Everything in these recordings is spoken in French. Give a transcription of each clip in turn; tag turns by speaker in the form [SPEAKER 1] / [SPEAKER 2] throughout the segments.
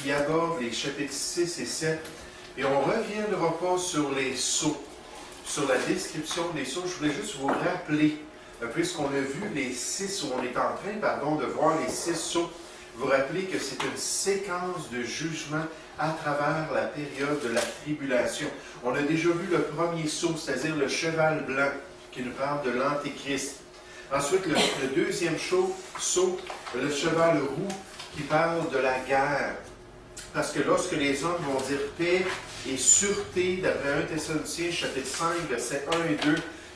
[SPEAKER 1] qui aborde les chapitres 6 et 7. Et on ne reviendra pas sur les sceaux, sur la description des sceaux. Je voulais juste vous rappeler, puisqu'on a vu les 6, ou on est en train, de voir les 6 sceaux, vous rappelez que c'est une séquence de jugement à travers la période de la tribulation. On a déjà vu le premier sceau, c'est-à-dire le cheval blanc, qui nous parle de l'Antéchrist. Ensuite, le deuxième sceau, le cheval roux, qui parle de la guerre. Parce que lorsque les hommes vont dire paix et sûreté, d'après 1 Thessaloniciens, chapitre 5, versets 1 et 2,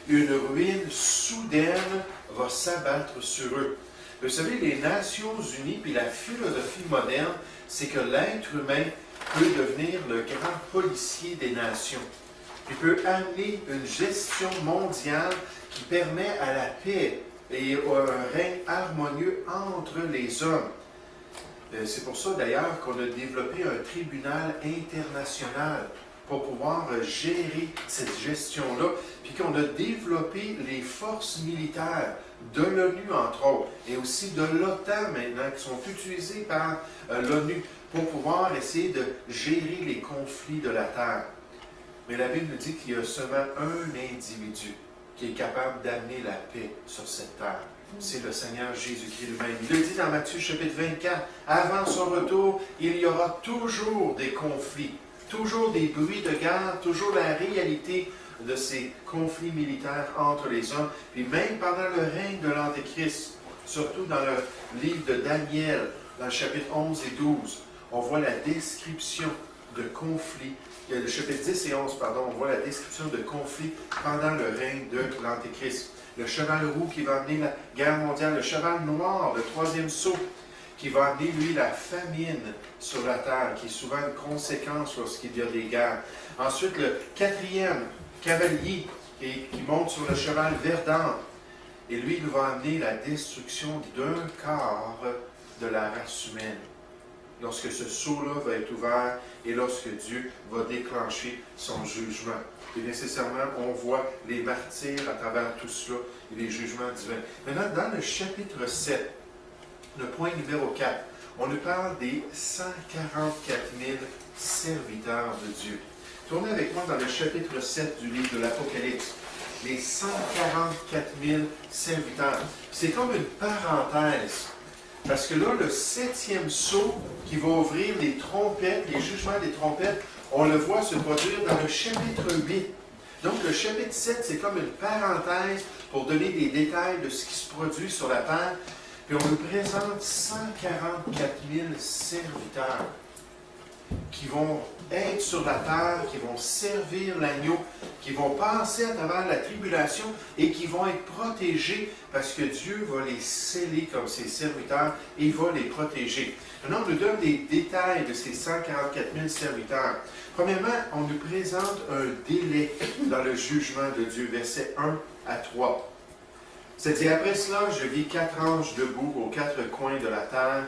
[SPEAKER 1] une ruine soudaine va s'abattre sur eux. Vous savez, les Nations Unies, puis la philosophie moderne, c'est que l'être humain peut devenir le grand policier des nations. Il peut amener une gestion mondiale qui permet à la paix et un règne harmonieux entre les hommes. C'est pour ça d'ailleurs qu'on a développé un tribunal international pour pouvoir gérer cette gestion-là, puis qu'on a développé les forces militaires de l'ONU, entre autres, et aussi de l'OTAN maintenant, qui sont utilisées par l'ONU pour pouvoir essayer de gérer les conflits de la Terre. Mais la Bible nous dit qu'il y a seulement un individu qui est capable d'amener la paix sur cette terre. C'est le Seigneur Jésus-Christ lui-même. Il le dit dans Matthieu chapitre 24, avant son retour, il y aura toujours des conflits, toujours des bruits de guerre, toujours la réalité de ces conflits militaires entre les hommes. Puis même pendant le règne de l'Antéchrist, surtout dans le livre de Daniel, dans le chapitre 11 et 12, on voit la description de conflits. Le chapitre 10 et 11, on voit la description de conflits pendant le règne de l'Antéchrist. Le cheval roux qui va amener la guerre mondiale, le cheval noir, le troisième sceau, qui va amener, lui, la famine sur la terre, qui est souvent une conséquence lorsqu'il y a des guerres. Ensuite, le quatrième cavalier qui monte sur le cheval verdant, et lui, il va amener la destruction d'un quart de la race humaine. Lorsque ce sceau-là va être ouvert et lorsque Dieu va déclencher son jugement. Et nécessairement, on voit les martyrs à travers tout cela et les jugements divins. Maintenant, dans le chapitre 7, le point numéro 4, on nous parle des 144 000 serviteurs de Dieu. Tournez avec moi dans le chapitre 7 du livre de l'Apocalypse. Les 144 000 serviteurs. C'est comme une parenthèse. Parce que là, le 7e sceau qui va ouvrir les trompettes, les jugements des trompettes, on le voit se produire dans le chapitre 8. Donc, le chapitre 7, c'est comme une parenthèse pour donner des détails de ce qui se produit sur la terre. Puis on nous présente 144 000 serviteurs qui vont être sur la terre, qui vont servir l'agneau, qui vont passer à travers la tribulation et qui vont être protégés parce que Dieu va les sceller comme ses serviteurs et il va les protéger. Maintenant, on nous donne des détails de ces 144 000 serviteurs. Premièrement, on nous présente un délai dans le jugement de Dieu, versets 1 à 3. C'est-à-dire, après cela, je vis 4 anges debout aux 4 coins de la terre.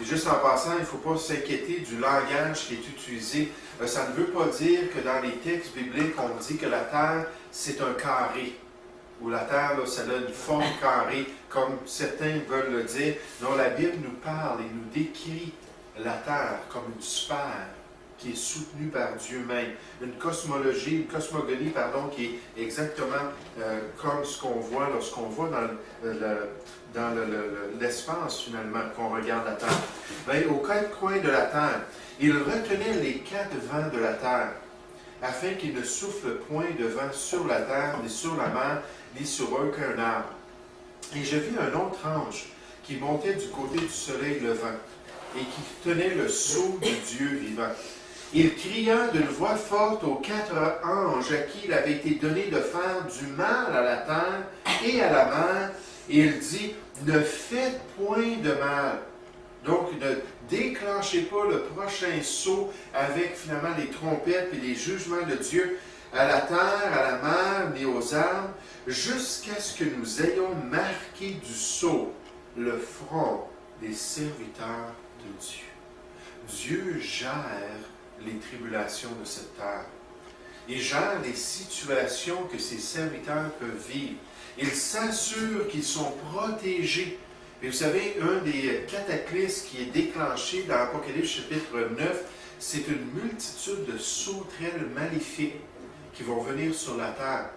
[SPEAKER 1] Et juste en passant, il ne faut pas s'inquiéter du langage qui est utilisé. Ça ne veut pas dire que dans les textes bibliques, on dit que la terre, c'est un carré. Ou la terre, là, ça a une forme carrée, comme certains veulent le dire. Non, la Bible nous parle et nous décrit la terre comme une sphère qui est soutenue par Dieu même. Une cosmogonie, qui est exactement comme ce qu'on voit lorsqu'on voit dans l'espace, finalement, qu'on regarde la Terre. Bien, aux 4 coins de la Terre, il retenait les 4 vents de la Terre, afin qu'il ne souffle point de vent sur la terre, ni sur la mer, ni sur aucun arbre. Et je vis un autre ange qui montait du côté du soleil levant, et qui tenait le sceau du Dieu vivant. Il cria d'une voix forte aux 4 anges à qui il avait été donné de faire du mal à la terre et à la mer, et il dit, ne faites point de mal. Donc, ne déclenchez pas le prochain sceau avec finalement les trompettes et les jugements de Dieu à la terre, à la mer, ni aux arbres, jusqu'à ce que nous ayons marqué du sceau le front des serviteurs de Dieu. Dieu gère les tribulations de cette terre. Il gère les situations que ses serviteurs peuvent vivre. Il s'assure qu'ils sont protégés Et vous savez, un des cataclysmes qui est déclenché dans l'Apocalypse chapitre 9, c'est une multitude de sauterelles maléfiques qui vont venir sur la terre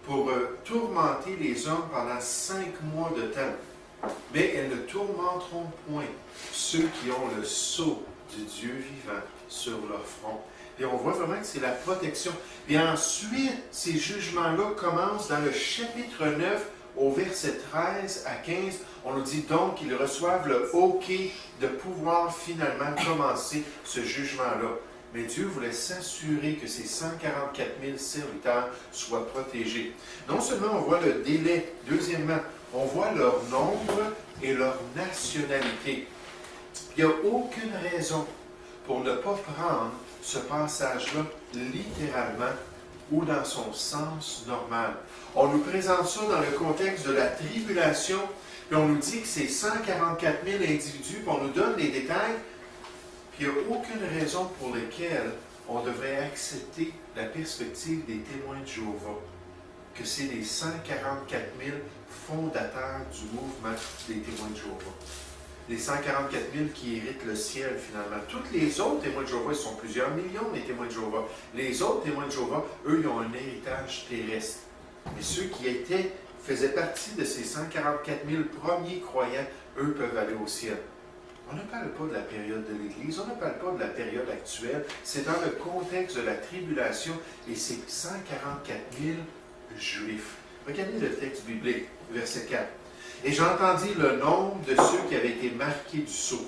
[SPEAKER 1] pour tourmenter les hommes pendant 5 mois de temps. Mais elles ne tourmenteront point ceux qui ont le sceau du Dieu vivant sur leur front. Et on voit vraiment que c'est la protection. Et ensuite, ces jugements-là commencent dans le chapitre 9, au verset 13 à 15. On nous dit donc qu'ils reçoivent le OK de pouvoir finalement commencer ce jugement-là. Mais Dieu voulait s'assurer que ces 144 000 serviteurs soient protégés. Non seulement on voit le délai, deuxièmement, on voit leur nombre et leur nationalité. Il n'y a aucune raison pour ne pas prendre ce passage-là littéralement ou dans son sens normal. On nous présente ça dans le contexte de la tribulation, puis on nous dit que c'est 144 000 individus, puis on nous donne les détails, puis il n'y a aucune raison pour laquelle on devrait accepter la perspective des témoins de Jéhovah, que c'est les 144 000 fondateurs du mouvement des témoins de Jéhovah. Les 144 000 qui héritent le ciel, finalement. Tous les autres témoins de Jéhovah, ils sont plusieurs millions, les témoins de Jéhovah. Les autres témoins de Jéhovah, eux, ils ont un héritage terrestre. Mais ceux qui faisaient partie de ces 144 000 premiers croyants, eux, peuvent aller au ciel. On ne parle pas de la période de l'Église, on ne parle pas de la période actuelle. C'est dans le contexte de la tribulation, et c'est 144 000 Juifs. Regardez le texte biblique, verset 4. Et j'entendis le nombre de ceux qui avaient été marqués du sceau.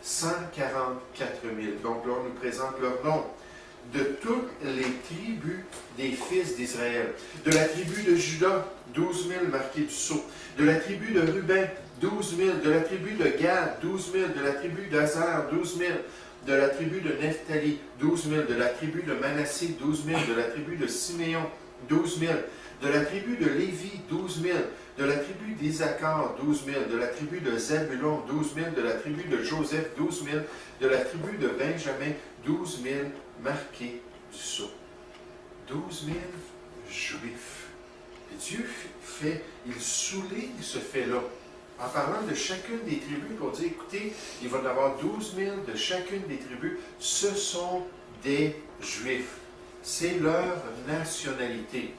[SPEAKER 1] 144 000. Donc là, on nous présente leur nom. De toutes les tribus des fils d'Israël. De la tribu de Juda, 12 000 marqués du sceau. De la tribu de Ruben, 12 000. De la tribu de Gad, 12 000. De la tribu d'Azer, 12 000. De la tribu de Nephtali, 12 000. De la tribu de Manassé, 12 000. De la tribu de Siméon, 12 000. De la tribu de Lévi, 12 000. De la tribu d'Isaacar, 12 000. De la tribu de Zabulon, 12 000. De la tribu de Joseph, 12 000. De la tribu de Benjamin, 12 000 marqués du sceau. 12 000 Juifs. Et Dieu il souligne ce fait-là, en parlant de chacune des tribus, pour dire, écoutez, il va y avoir 12 000 de chacune des tribus. Ce sont des Juifs. C'est leur nationalité.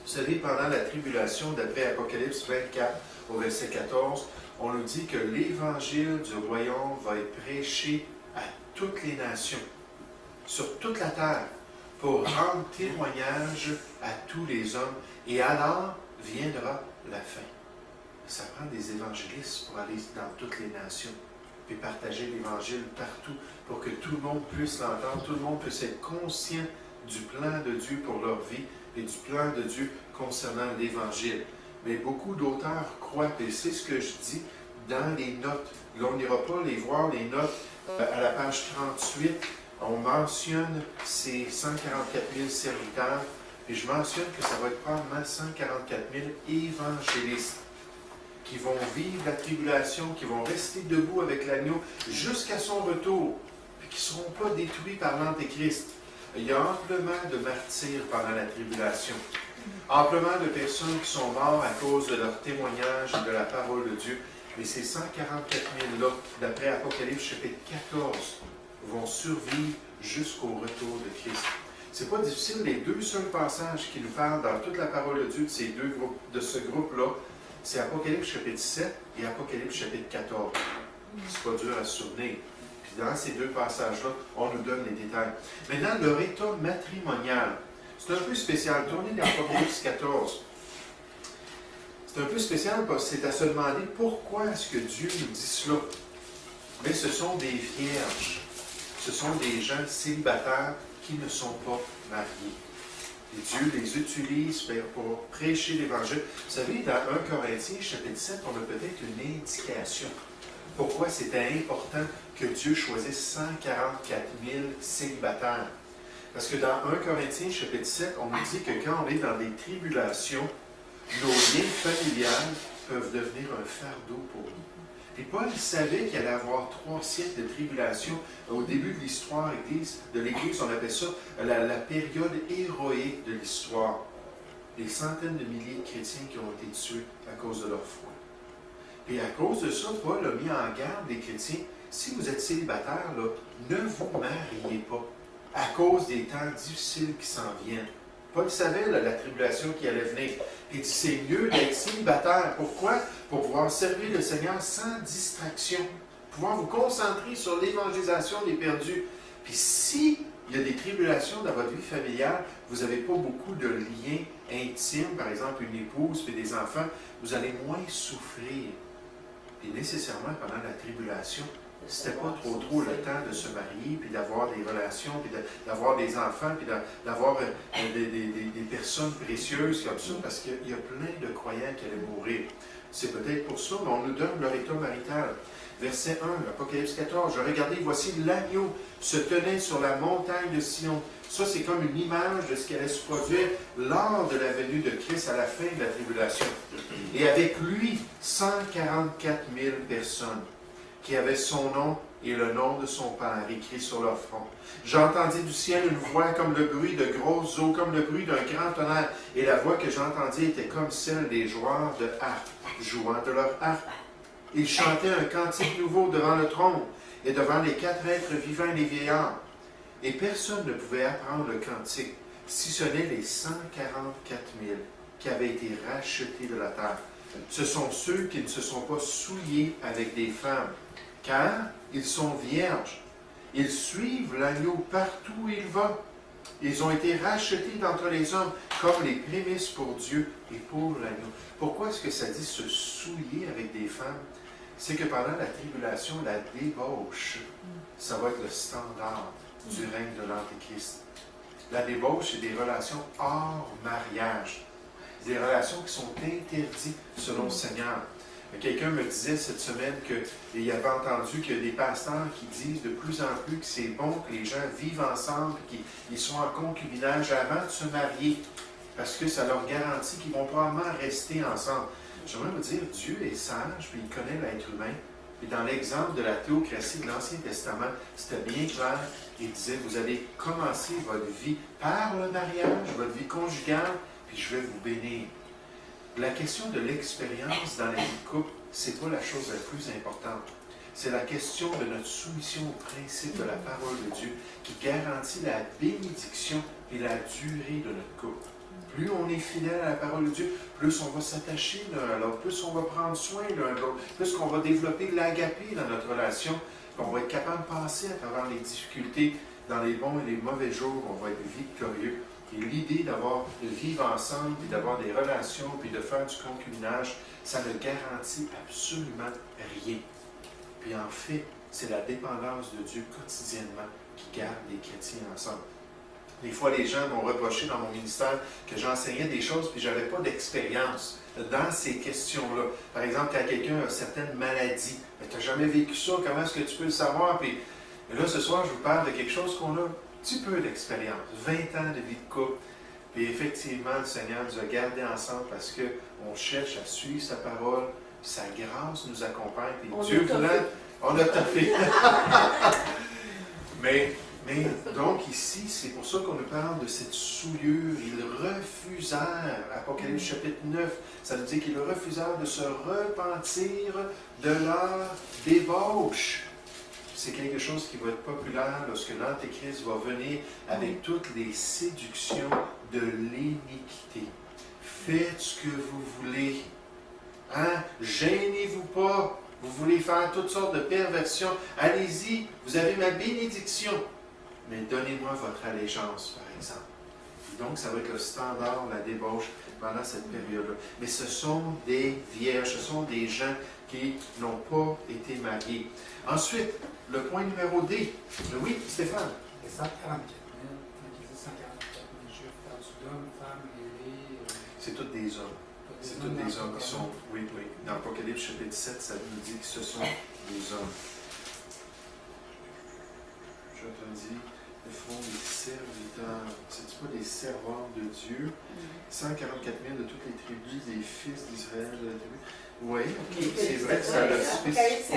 [SPEAKER 1] Vous savez, pendant la tribulation, d'après Apocalypse 24, au verset 14, on nous dit que l'évangile du royaume va être prêché à toutes les nations, sur toute la terre, pour rendre témoignage à tous les hommes. Et alors viendra la fin. Ça prend des évangélistes pour aller dans toutes les nations, puis partager l'évangile partout, pour que tout le monde puisse l'entendre, tout le monde puisse être conscient du plan de Dieu pour leur vie, et du plan de Dieu concernant l'Évangile. Mais beaucoup d'auteurs croient, et c'est ce que je dis dans les notes. Là, on n'ira pas les voir, les notes. À la page 38, on mentionne ces 144 000 serviteurs, et je mentionne que ça va être probablement 144 000 évangélistes qui vont vivre la tribulation, qui vont rester debout avec l'agneau jusqu'à son retour, puis qui ne seront pas détruits par l'Antéchrist. Il y a amplement de martyrs pendant la tribulation, amplement de personnes qui sont mortes à cause de leur témoignage et de la parole de Dieu. Mais ces 144 000-là, d'après Apocalypse chapitre 14, vont survivre jusqu'au retour de Christ. C'est pas difficile, les deux seuls passages qui nous parlent dans toute la parole de Dieu de ces deux groupes, de ce groupe-là, c'est Apocalypse chapitre 7 et Apocalypse chapitre 14. C'est pas dur à se souvenir. Dans ces deux passages-là, on nous donne les détails. Maintenant, leur état matrimonial. C'est un peu spécial. Tournez dans Apocalypse 14. C'est un peu spécial parce que c'est à se demander pourquoi est-ce que Dieu nous dit cela. Mais ce sont des vierges. Ce sont des gens célibataires qui ne sont pas mariés. Et Dieu les utilise pour prêcher l'Évangile. Vous savez, dans 1 Corinthiens, chapitre 7, on a peut-être une indication. Pourquoi c'était important que Dieu choisisse 144 000 célibataires. Parce que dans 1 Corinthiens, chapitre 7, on nous dit que quand on est dans des tribulations, nos liens familiales peuvent devenir un fardeau pour nous. Et Paul savait qu'il allait avoir 3 siècles de tribulation. Au début de l'histoire de l'Église, on appelle ça la période héroïque de l'histoire. Des centaines de milliers de chrétiens qui ont été tués à cause de leur foi. Et à cause de ça, Paul a mis en garde les chrétiens. Si vous êtes célibataire, là, ne vous mariez pas à cause des temps difficiles qui s'en viennent. Paul savait là, la tribulation qui allait venir. Il dit, c'est mieux d'être célibataire. Pourquoi? Pour pouvoir servir le Seigneur sans distraction. Pouvoir vous concentrer sur l'évangélisation des perdus. Puis si il y a des tribulations dans votre vie familiale, vous n'avez pas beaucoup de liens intimes, par exemple une épouse et des enfants, vous allez moins souffrir. Et nécessairement, pendant la tribulation, c'était pas trop le temps de se marier, puis d'avoir des relations, puis d'avoir des enfants, puis d'avoir des personnes précieuses comme ça, parce qu'il y a plein de croyants qui allaient mourir. C'est peut-être pour ça, mais on nous donne leur état marital. Verset 1, Apocalypse 14, « Je regardais, voici l'agneau se tenait sur la montagne de Sion. » Ça, c'est comme une image de ce qui allait se produire lors de la venue de Christ à la fin de la tribulation. Et avec lui, 144 000 personnes qui avaient son nom et le nom de son Père écrit sur leur front. J'entendis du ciel une voix comme le bruit de grosses eaux, comme le bruit d'un grand tonnerre. Et la voix que j'entendis était comme celle des joueurs de harpe, jouant de leur harpe. Ils chantaient un cantique nouveau devant le trône et devant les 4 êtres vivants et les vieillards. Et personne ne pouvait apprendre le cantique, si ce n'est les 144 000 qui avaient été rachetés de la terre. Ce sont ceux qui ne se sont pas souillés avec des femmes, car ils sont vierges. Ils suivent l'agneau partout où il va. Ils ont été rachetés d'entre les hommes comme les prémices pour Dieu et pour l'agneau. Pourquoi est-ce que ça dit se souiller avec des femmes? C'est que pendant la tribulation, la débauche, ça va être le standard du règne de l'Antéchrist. La débauche, c'est des relations hors mariage. Des relations qui sont interdites selon le Seigneur. Quelqu'un me disait cette semaine qu'il avait entendu qu'il y a des pasteurs qui disent de plus en plus que c'est bon que les gens vivent ensemble, qu'ils soient en concubinage avant de se marier, parce que ça leur garantit qu'ils vont probablement rester ensemble. J'aimerais vous dire, Dieu est sage, puis il connaît l'être humain. Et dans l'exemple de la théocratie de l'Ancien Testament, c'était bien clair. Il disait, vous allez commencer votre vie par le mariage, votre vie conjugale, puis je vais vous bénir. La question de l'expérience dans la vie de couple, ce n'est pas la chose la plus importante. C'est la question de notre soumission au principe de la parole de Dieu qui garantit la bénédiction et la durée de notre couple. Plus on est fidèle à la parole de Dieu, plus on va s'attacher l'un à l'autre, plus on va prendre soin l'un de l'autre, plus on va développer l'agapé dans notre relation, puis on va être capable de passer à travers les difficultés, dans les bons et les mauvais jours, on va être victorieux. Et l'idée de vivre ensemble, puis d'avoir des relations, puis de faire du concubinage, ça ne garantit absolument rien. Puis en fait, c'est la dépendance de Dieu quotidiennement qui garde les chrétiens ensemble. Des fois, les gens m'ont reproché dans mon ministère que j'enseignais des choses puis je n'avais pas d'expérience dans ces questions-là. Par exemple, quand quelqu'un a certaines maladies, tu n'as jamais vécu ça, comment est-ce que tu peux le savoir? Puis là, ce soir, je vous parle de quelque chose qu'on a un petit peu d'expérience, 20 ans de vie de couple. Puis effectivement, le Seigneur nous a gardés ensemble parce qu'on cherche à suivre sa parole, puis sa grâce nous accompagne. Puis Dieu voulant, on a tapé. Mais donc ici, c'est pour ça qu'on nous parle de cette souillure. Ils refusèrent, Apocalypse chapitre 9, ça nous dit qu'ils refusèrent de se repentir de leur débauche. C'est quelque chose qui va être populaire lorsque l'Antéchrist va venir avec toutes les séductions de l'iniquité. Faites ce que vous voulez. Hein? Gênez-vous pas. Vous voulez faire toutes sortes de perversions. Allez-y, vous avez ma bénédiction. Mais donnez-moi votre allégeance, par exemple. Et donc, ça va être le standard, la débauche pendant cette période-là. Mais ce sont des vierges, ce sont des gens qui n'ont pas été mariés. Ensuite, le point numéro D. Oui, Stéphane.
[SPEAKER 2] Les 144 000, quand il dit 144 000 juifs, perdus d'hommes, femmes, ailés.
[SPEAKER 1] C'est tous des hommes. C'est tous des hommes qui sont. Oui. Dans l'Apocalypse chapitre 7, ça nous dit que ce sont des hommes. Je te dis, ils font des serviteurs. C'est-tu pas des servants de Dieu? 144 000 de toutes les tribus des fils d'Israël de la tribu. Oui, c'est vrai que ça le spécifie.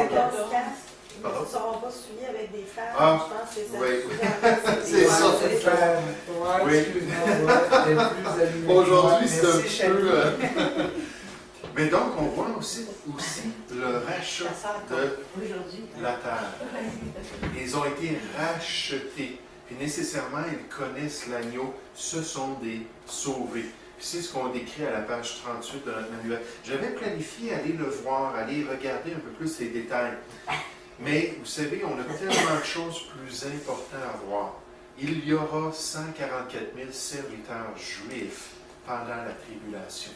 [SPEAKER 3] Ils ne seront pas souillés avec des femmes.
[SPEAKER 1] Ah,
[SPEAKER 3] je pense que c'est ça.
[SPEAKER 1] Oui. C'est ça.
[SPEAKER 2] Oui.
[SPEAKER 1] Aujourd'hui, c'est un peu... Mais donc, on voit aussi
[SPEAKER 3] Ça
[SPEAKER 1] rachat
[SPEAKER 3] sort
[SPEAKER 1] de
[SPEAKER 3] aujourd'hui.
[SPEAKER 1] la terre. Ils ont été rachetés. Puis nécessairement, ils connaissent l'agneau. Ce sont des sauvés. Puis c'est ce qu'on décrit à la page 38 de notre manuel. J'avais planifié aller le voir, aller regarder un peu plus les détails. Mais vous savez, on a tellement de choses plus importantes à voir. Il y aura 144 000 serviteurs juifs pendant la tribulation.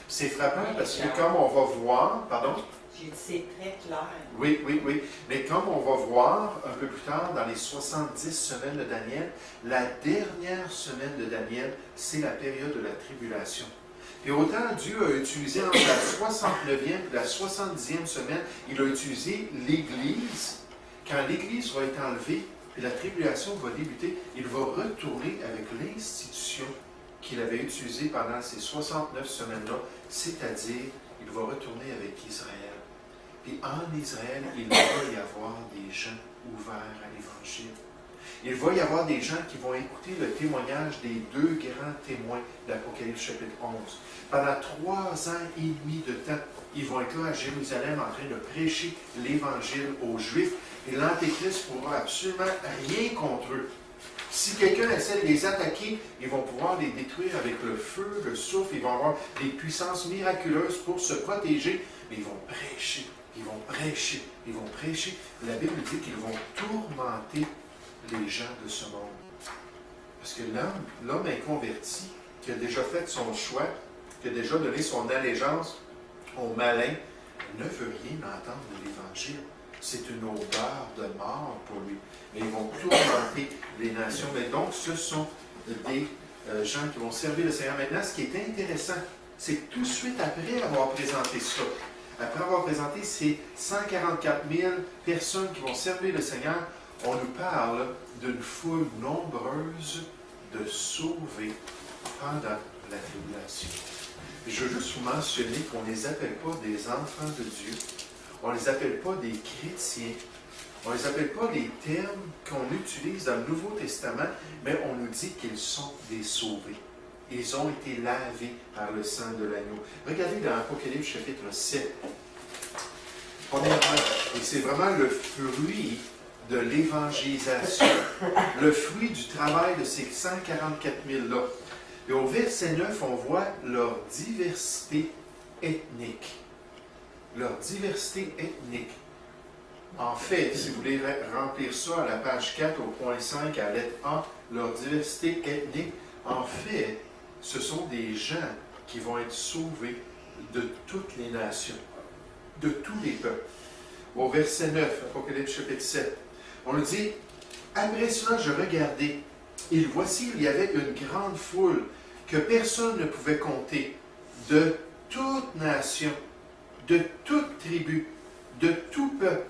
[SPEAKER 1] C'est frappant parce que comme on va voir, pardon?
[SPEAKER 3] J'ai dit, c'est très clair.
[SPEAKER 1] Oui, oui, oui. Mais comme on va voir un peu plus tard dans les 70 semaines de Daniel, la dernière semaine de Daniel, c'est la période de la tribulation. Et autant Dieu a utilisé entre la 69e et la 70e semaine, il a utilisé l'Église. Quand l'Église va être enlevée et la tribulation va débuter, il va retourner avec l'institution qu'il avait utilisée pendant ces 69 semaines-là, c'est-à-dire il va retourner avec Israël. Et en Israël, il va y avoir des gens ouverts à l'Évangile. Il va y avoir des gens qui vont écouter le témoignage des deux grands témoins d'Apocalypse chapitre 11. Pendant 3 ans et demi de temps, ils vont être là à Jérusalem en train de prêcher l'Évangile aux Juifs. Et l'Antéchrist ne pourra absolument rien contre eux. Si quelqu'un essaie de les attaquer, ils vont pouvoir les détruire avec le feu, le souffle. Ils vont avoir des puissances miraculeuses pour se protéger. Mais ils vont prêcher. Ils vont prêcher, ils vont prêcher. La Bible dit qu'ils vont tourmenter les gens de ce monde. Parce que l'homme inconverti, qui a déjà fait son choix, qui a déjà donné son allégeance au malin, ne veut rien entendre de l'Évangile. C'est une odeur de mort pour lui. Mais ils vont tourmenter les nations. Mais donc, ce sont des gens qui vont servir le Seigneur. Maintenant, ce qui est intéressant, c'est que tout de suite après avoir présenté ça, après avoir présenté ces 144 000 personnes qui vont servir le Seigneur, on nous parle d'une foule nombreuse de sauvés pendant la tribulation. Je veux juste vous mentionner qu'on ne les appelle pas des enfants de Dieu, on ne les appelle pas des chrétiens, on ne les appelle pas les termes qu'on utilise dans le Nouveau Testament, mais on nous dit qu'ils sont des sauvés. Ils ont été lavés par le sang de l'agneau. Regardez dans Apocalypse chapitre 7. Premièrement, et c'est vraiment le fruit de l'évangélisation, le fruit du travail de ces 144 000-là. Et au verset 9, on voit leur diversité ethnique. Leur diversité ethnique. En fait, si vous voulez remplir ça à la page 4, au point 5, à lettre A, leur diversité ethnique, en fait, ce sont des gens qui vont être sauvés de toutes les nations, de tous les peuples. Au verset 9, Apocalypse chapitre 7, on nous dit, « Après cela, je regardais, et voici, il y avait une grande foule que personne ne pouvait compter, de toute nation, de toute tribu, de tout peuple,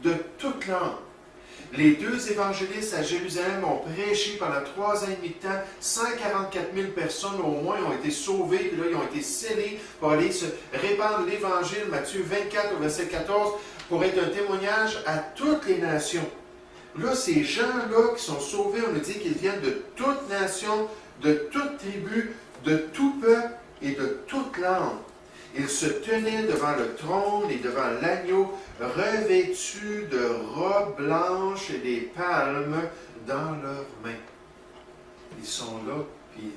[SPEAKER 1] de toute langue. Les deux évangélistes à Jérusalem ont prêché pendant 3 ans et demi de temps. 144 000 personnes au moins ont été sauvées, puis là, ils ont été scellés pour aller se répandre l'Évangile, Matthieu 24 au verset 14, pour être un témoignage à toutes les nations. Là, ces gens-là qui sont sauvés, on nous dit qu'ils viennent de toute nation, de toute tribu, de tout peuple et de toute langue. Ils se tenaient devant le trône et devant l'agneau, revêtus de robes blanches et des palmes dans leurs mains. Ils sont là, puis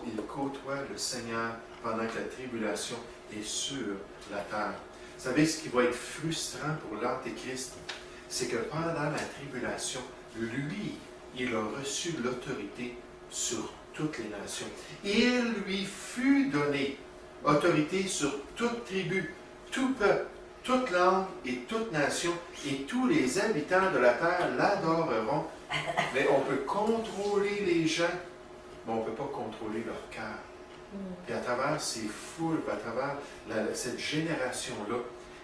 [SPEAKER 1] ils côtoient le Seigneur pendant que la tribulation est sur la terre. Vous savez, ce qui va être frustrant pour l'Antéchrist, c'est que pendant la tribulation, lui, il a reçu l'autorité sur toutes les nations. Il lui fut donné autorité sur toute tribu, tout peuple, toute langue et toute nation, et tous les habitants de la terre l'adoreront. Mais on peut contrôler les gens, mais on ne peut pas contrôler leur cœur. Et à travers ces foules, à travers cette génération-là,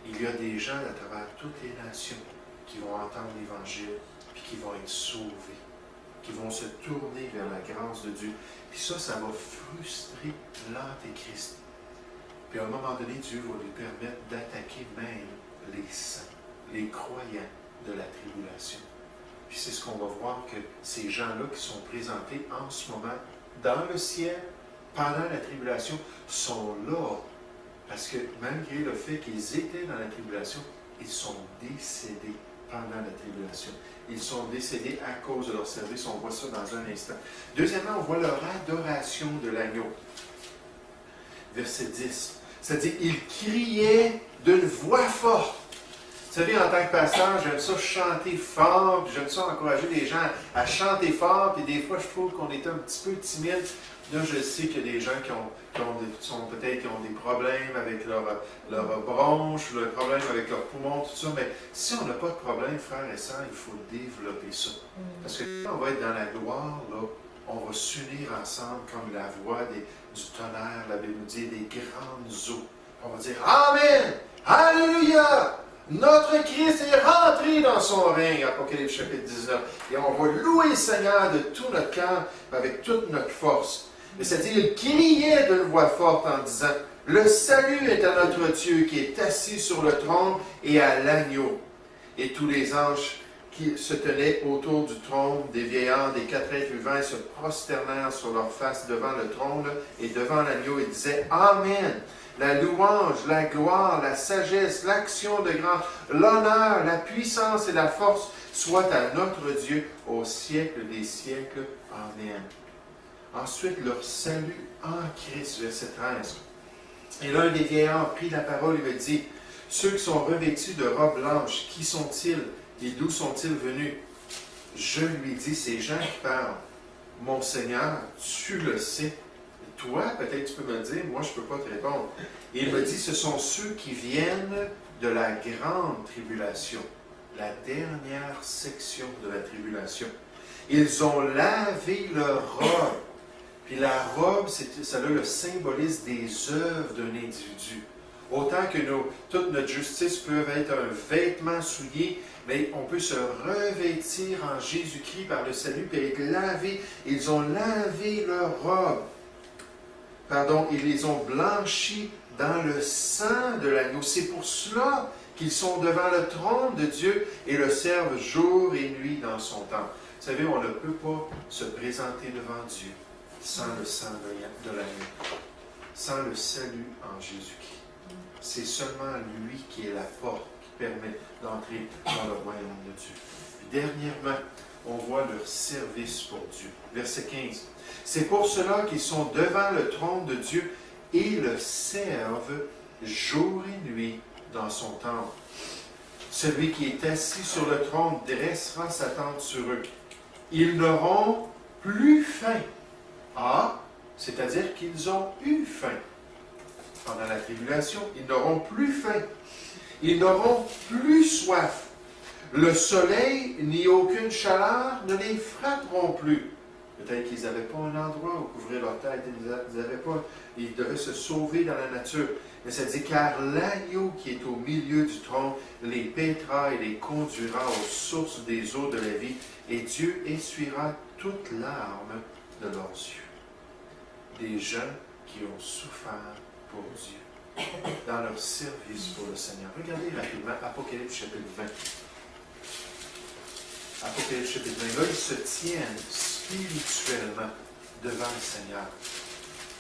[SPEAKER 1] il y a des gens à travers toutes les nations qui vont entendre l'Évangile, puis qui vont être sauvés, qui vont se tourner vers la grâce de Dieu. Puis ça va frustrer l'Antéchrist. Puis à un moment donné, Dieu va lui permettre d'attaquer même les saints, les croyants de la tribulation. Puis c'est ce qu'on va voir que ces gens-là qui sont présentés en ce moment dans le ciel, pendant la tribulation, sont là. Parce que malgré le fait qu'ils étaient dans la tribulation, ils sont décédés pendant la tribulation. Ils sont décédés à cause de leur service. On voit ça dans un instant. Deuxièmement, on voit leur adoration de l'agneau. Verset 10. C'est-à-dire, ils criaient d'une voix forte. Vous savez, en tant que pasteur, j'aime ça chanter fort, puis j'aime ça encourager les gens à chanter fort, puis des fois, je trouve qu'on est un petit peu timide. Là, je sais qu'il y a des gens qui ont des problèmes avec leur bronche, des problèmes avec leurs poumons, tout ça, mais si on n'a pas de problème, frères et sœurs, il faut développer ça. Parce que quand on va être dans la gloire, là, on va s'unir ensemble comme la voix du tonnerre, la Bible nous dit, des grandes eaux. On va dire Amen! Alléluia! Notre Christ est rentré dans son règne, Apocalypse chapitre 19. Et on va louer le Seigneur de tout notre cœur, avec toute notre force. Mais c'est-à-dire, il criait d'une voix forte en disant, le salut est à notre Dieu qui est assis sur le trône et à l'agneau. Et tous les anges qui se tenaient autour du trône, des vieillards, des quatre êtres vivants, se prosternèrent sur leur face devant le trône et devant l'agneau et disaient Amen. La louange, la gloire, la sagesse, l'action de grâce, l'honneur, la puissance et la force soient à notre Dieu au siècle des siècles. Amen. Ensuite, leur salut en Christ, verset 13. Et l'un des vieillards prit la parole et me dit, ceux qui sont revêtus de robes blanches, qui sont-ils et d'où sont-ils venus? Je lui dis, ces gens qui parlent, mon Seigneur, tu le sais. Toi, peut-être tu peux me le dire, moi je ne peux pas te répondre. Et il me dit, ce sont ceux qui viennent de la grande tribulation, la dernière section de la tribulation. Ils ont lavé leur robe. Puis la robe, ça a le symbolisme des œuvres d'un individu. Autant que toute notre justice peut être un vêtement souillé, mais on peut se revêtir en Jésus-Christ par le salut, puis être lavé. Ils ont lavé leur robe. Ils les ont blanchis dans le sang de l'agneau. C'est pour cela qu'ils sont devant le trône de Dieu et le servent jour et nuit dans son temple. Vous savez, on ne peut pas se présenter devant Dieu sans le sang de l'agneau, sans le salut en Jésus-Christ. C'est seulement lui qui est la porte qui permet d'entrer dans le royaume de Dieu. Puis dernièrement, on voit leur service pour Dieu. Verset 15. C'est pour cela qu'ils sont devant le trône de Dieu et le servent jour et nuit dans son temple. Celui qui est assis sur le trône dressera sa tente sur eux. Ils n'auront plus faim. Ah, c'est-à-dire qu'ils ont eu faim. Pendant la tribulation, ils n'auront plus faim. Ils n'auront plus soif. Le soleil ni aucune chaleur ne les frapperont plus. Peut-être qu'ils n'avaient pas un endroit où couvrir leur tête. Ils devaient se sauver dans la nature. Mais ça dit, car l'agneau qui est au milieu du trône les paîtra et les conduira aux sources des eaux de la vie, et Dieu essuiera toute larme de leurs yeux. Des gens qui ont souffert pour Dieu, dans leur service pour le Seigneur. Regardez rapidement Apocalypse chapitre 20. Apocalypse chapitre 20. Là, ils se tiennent spirituellement devant le Seigneur.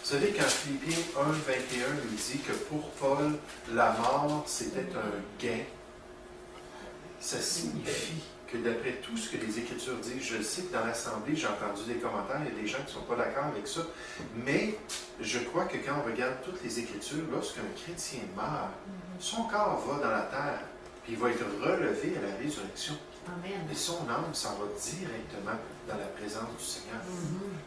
[SPEAKER 1] Vous savez, quand Philippiens 1, 21 nous dit que pour Paul, la mort, c'était un gain, ça signifie que d'après tout ce que les Écritures disent, je le sais que dans l'Assemblée, j'ai entendu des commentaires, il y a des gens qui ne sont pas d'accord avec ça, mais je crois que quand on regarde toutes les Écritures, lorsqu'un chrétien meurt, son corps va dans la terre, puis il va être relevé à la résurrection. Amen. Et son âme s'en va directement dans la présence du Seigneur.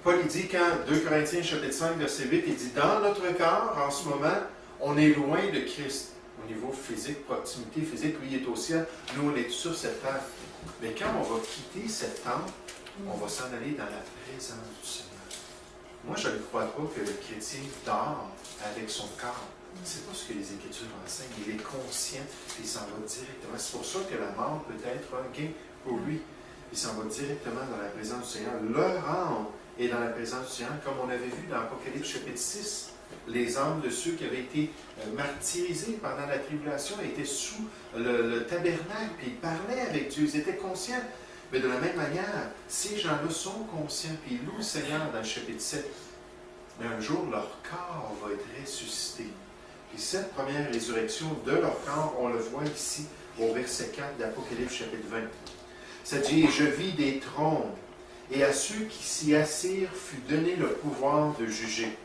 [SPEAKER 1] Paul il dit quand 2 Corinthiens chapitre 5 verset 8, il dit dans notre corps en ce moment, on est loin de Christ au niveau physique, proximité physique, lui il est au ciel, nous on est sur cette terre. Mais quand on va quitter cette temple, on va s'en aller dans la présence du Seigneur. Moi je ne crois pas que le chrétien dort avec son corps. C'est pas ce que les Écritures enseignent. Il est conscient et il s'en va directement. C'est pour ça que la mort peut être un gain pour lui. Il s'en va directement dans la présence du Seigneur. Leur âme est dans la présence du Seigneur, comme on avait vu dans Apocalypse chapitre 6. Les âmes de ceux qui avaient été martyrisés pendant la tribulation étaient sous le tabernacle, puis ils parlaient avec Dieu, ils étaient conscients. Mais de la même manière, ces gens-là sont conscients, puis ils louent le Seigneur dans le chapitre 7. Mais un jour, leur corps va être ressuscité. Puis cette première résurrection de leur corps, on le voit ici au verset 4 d'Apocalypse chapitre 20. Ça dit, « Et je vis des trônes, et à ceux qui s'y assirent fut donné le pouvoir de juger.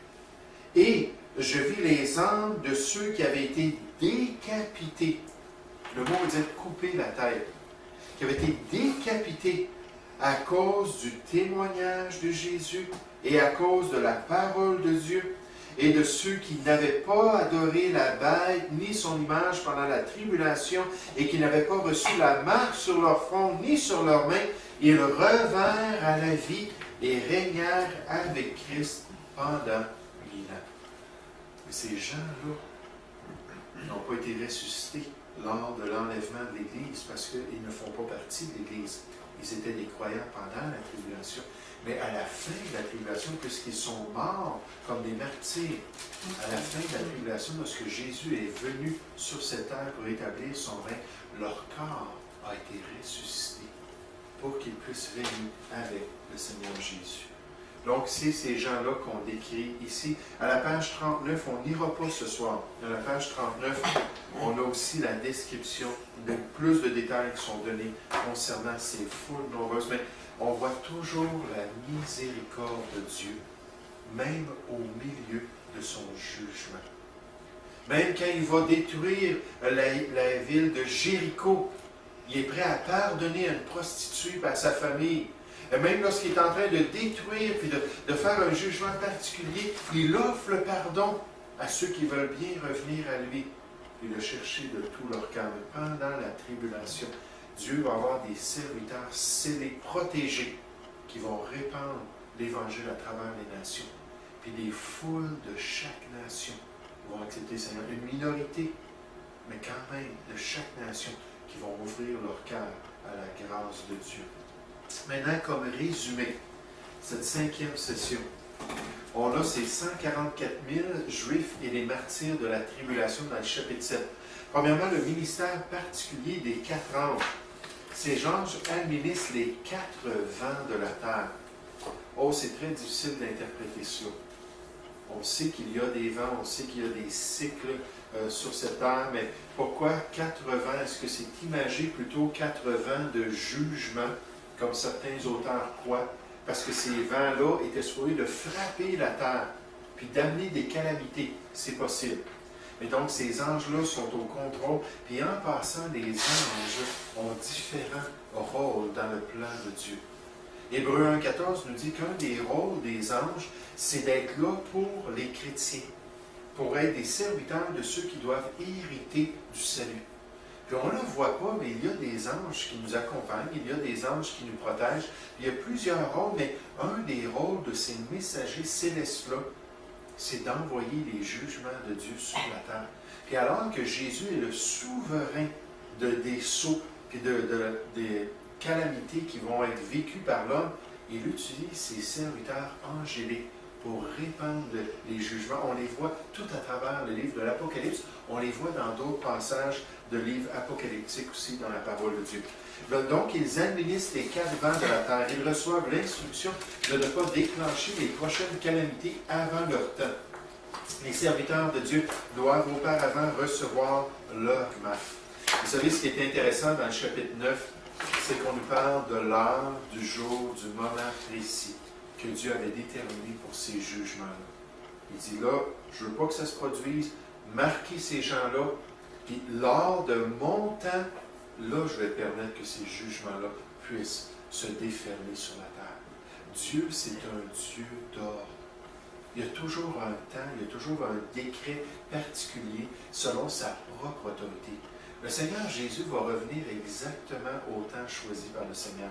[SPEAKER 1] Et je vis les âmes de ceux qui avaient été décapités. » Le mot veut dire couper la tête. Qui avaient été décapités à cause du témoignage de Jésus et à cause de la parole de Dieu, et de ceux qui n'avaient pas adoré la bête ni son image pendant la tribulation et qui n'avaient pas reçu la marque sur leur front ni sur leurs mains, ils revinrent à la vie et régnèrent avec Christ pendant 1000 ans. Mais ces gens-là n'ont pas été ressuscités lors de l'enlèvement de l'Église parce qu'ils ne font pas partie de l'Église. Ils étaient des croyants pendant la tribulation. Mais à la fin de la tribulation, puisqu'ils sont morts comme des martyrs, à la fin de la tribulation, lorsque Jésus est venu sur cette terre pour établir son règne, leur corps a été ressuscité pour qu'ils puissent régner avec le Seigneur Jésus. Donc, c'est ces gens-là qu'on décrit ici. À la page 39, on n'ira pas ce soir. À la page 39, on a aussi la description de plus de détails qui sont donnés concernant ces foules nombreuses. Mais on voit toujours la miséricorde de Dieu, même au milieu de son jugement. Même quand il va détruire la ville de Jéricho, il est prêt à pardonner à une prostituée et à sa famille. Et même lorsqu'il est en train de détruire et de faire un jugement particulier, il offre le pardon à ceux qui veulent bien revenir à lui et le chercher de tout leur cœur. Mais pendant la tribulation, Dieu va avoir des serviteurs scellés, protégés, qui vont répandre l'Évangile à travers les nations. Puis des foules de chaque nation vont accepter le Seigneur. Une minorité, mais quand même de chaque nation, qui vont ouvrir leur cœur à la grâce de Dieu. Maintenant, comme résumé, cette 5e session, on a ces 144 000 Juifs et les martyrs de la tribulation dans le chapitre 7. Premièrement, le ministère particulier des 4 anges. Ces anges administrent les 4 vents de la terre. Oh, c'est très difficile d'interpréter cela. On sait qu'il y a des vents, on sait qu'il y a des cycles sur cette terre, mais pourquoi 4 vents? Est-ce que c'est imagé plutôt 4 vents de jugement, comme certains auteurs croient? Parce que ces vents-là étaient supposés de frapper la terre, puis d'amener des calamités. C'est possible. Mais donc, ces anges-là sont au contrôle. Puis en passant, les anges ont différents rôles dans le plan de Dieu. Hébreux 1,14 nous dit qu'un des rôles des anges, c'est d'être là pour les chrétiens, pour être des serviteurs de ceux qui doivent hériter du salut. Puis on ne le voit pas, mais il y a des anges qui nous accompagnent, il y a des anges qui nous protègent. Il y a plusieurs rôles, mais un des rôles de ces messagers célestes-là, c'est d'envoyer les jugements de Dieu sur la terre. Puis alors que Jésus est le souverain des sauts, puis des calamités qui vont être vécues par l'homme, il utilise ses serviteurs angéliques pour répandre les jugements. On les voit tout à travers le livre de l'Apocalypse. On les voit dans d'autres passages de livres apocalyptiques aussi dans la parole de Dieu. Donc, ils administrent les 4 vents de la terre. Ils reçoivent l'instruction de ne pas déclencher les prochaines calamités avant leur temps. Les serviteurs de Dieu doivent auparavant recevoir leur marque. Vous savez, ce qui est intéressant dans le chapitre 9, c'est qu'on nous parle de l'heure, du jour, du moment précis que Dieu avait déterminé pour ces jugements-là. Il dit là, je ne veux pas que ça se produise, marquez ces gens-là, puis lors de mon temps, là, je vais permettre que ces jugements-là puissent se déferler sur la terre. Dieu, c'est un Dieu d'ordre. Il y a toujours un temps, il y a toujours un décret particulier selon sa propre autorité. Le Seigneur Jésus va revenir exactement au temps choisi par le Seigneur.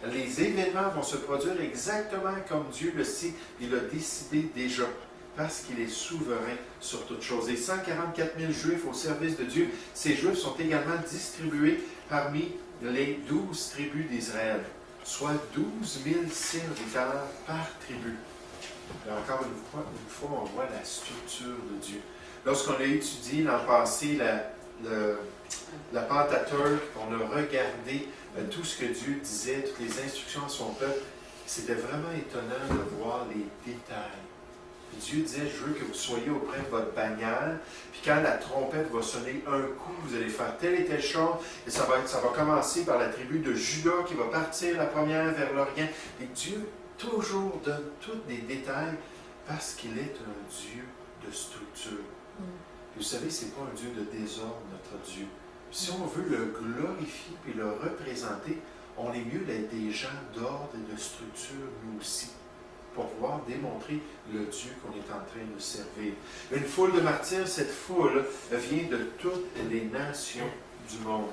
[SPEAKER 1] Les événements vont se produire exactement comme Dieu le sait, il l'a décidé déjà, parce qu'il est souverain sur toutes choses. Et 144 000 Juifs au service de Dieu, ces Juifs sont également distribués parmi les 12 tribus d'Israël, soit 12 000 serviteurs par tribu. Et encore une fois, on voit la structure de Dieu. Lorsqu'on a étudié l'an passé la Pentateuque, on a regardé tout ce que Dieu disait, toutes les instructions à son peuple, c'était vraiment étonnant de voir les détails. Puis Dieu disait, je veux que vous soyez auprès de votre bannière, puis quand la trompette va sonner un coup, vous allez faire telle et telle chose, et ça va commencer par la tribu de Juda qui va partir la première vers l'Orient. Et Dieu toujours donne tous les détails parce qu'il est un Dieu de structure. Et vous savez, ce n'est pas un Dieu de désordre, notre Dieu. Si on veut le glorifier et le représenter, on est mieux d'être des gens d'ordre et de structure, nous aussi, pour pouvoir démontrer le Dieu qu'on est en train de servir. Une foule de martyrs, cette foule vient de toutes les nations du monde,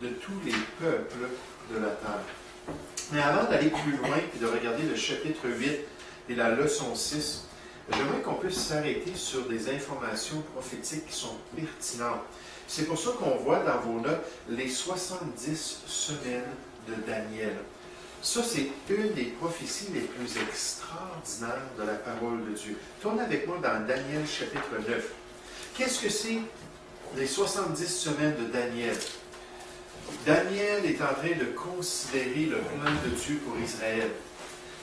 [SPEAKER 1] de tous les peuples de la terre. Mais avant d'aller plus loin et de regarder le chapitre 8 et la leçon 6, j'aimerais qu'on puisse s'arrêter sur des informations prophétiques qui sont pertinentes. C'est pour ça qu'on voit dans vos notes les 70 semaines de Daniel. Ça, c'est une des prophéties les plus extraordinaires de la parole de Dieu. Tournez avec moi dans Daniel chapitre 9. Qu'est-ce que c'est les 70 semaines de Daniel? Daniel est en train de considérer le plan de Dieu pour Israël.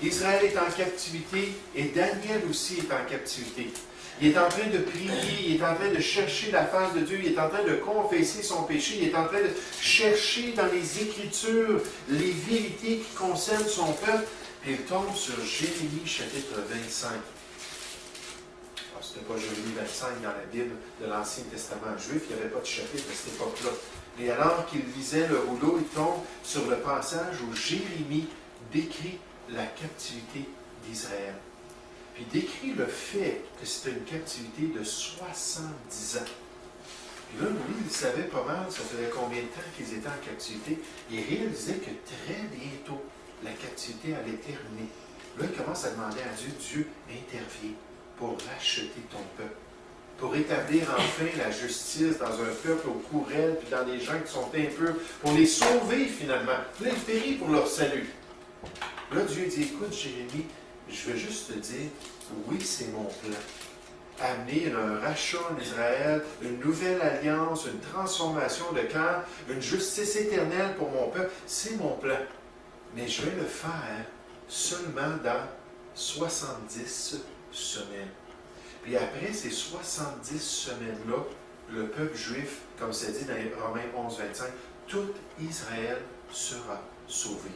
[SPEAKER 1] Israël est en captivité et Daniel aussi est en captivité. Il est en train de prier, il est en train de chercher la face de Dieu, il est en train de confesser son péché, il est en train de chercher dans les Écritures les vérités qui concernent son peuple. Et il tombe sur Jérémie chapitre 25. Ce n'était pas Jérémie 25 dans la Bible de l'Ancien Testament juif, il n'y avait pas de chapitre à cette époque-là. Et alors qu'il lisait le rouleau, il tombe sur le passage où Jérémie décrit la captivité d'Israël. Puis décrit le fait que c'était une captivité de 70 ans. Puis là, lui, il savait pas mal, ça faisait combien de temps qu'ils étaient en captivité. Il réalisait que très bientôt, la captivité allait terminer. Là, il commence à demander à Dieu, Dieu, intervient pour racheter ton peuple, pour établir enfin la justice dans un peuple au courel, puis dans des gens qui sont impurs, pour les sauver finalement. Là, il périt pour leur salut. Là, Dieu dit, écoute, Jérémie, je veux juste te dire, oui, c'est mon plan. Amener un rachat en Israël, une nouvelle alliance, une transformation de cœur, une justice éternelle pour mon peuple, c'est mon plan. Mais je vais le faire seulement dans 70 semaines. Puis après ces 70 semaines-là, le peuple juif, comme c'est dit dans Romains 11, 25, tout Israël sera sauvé.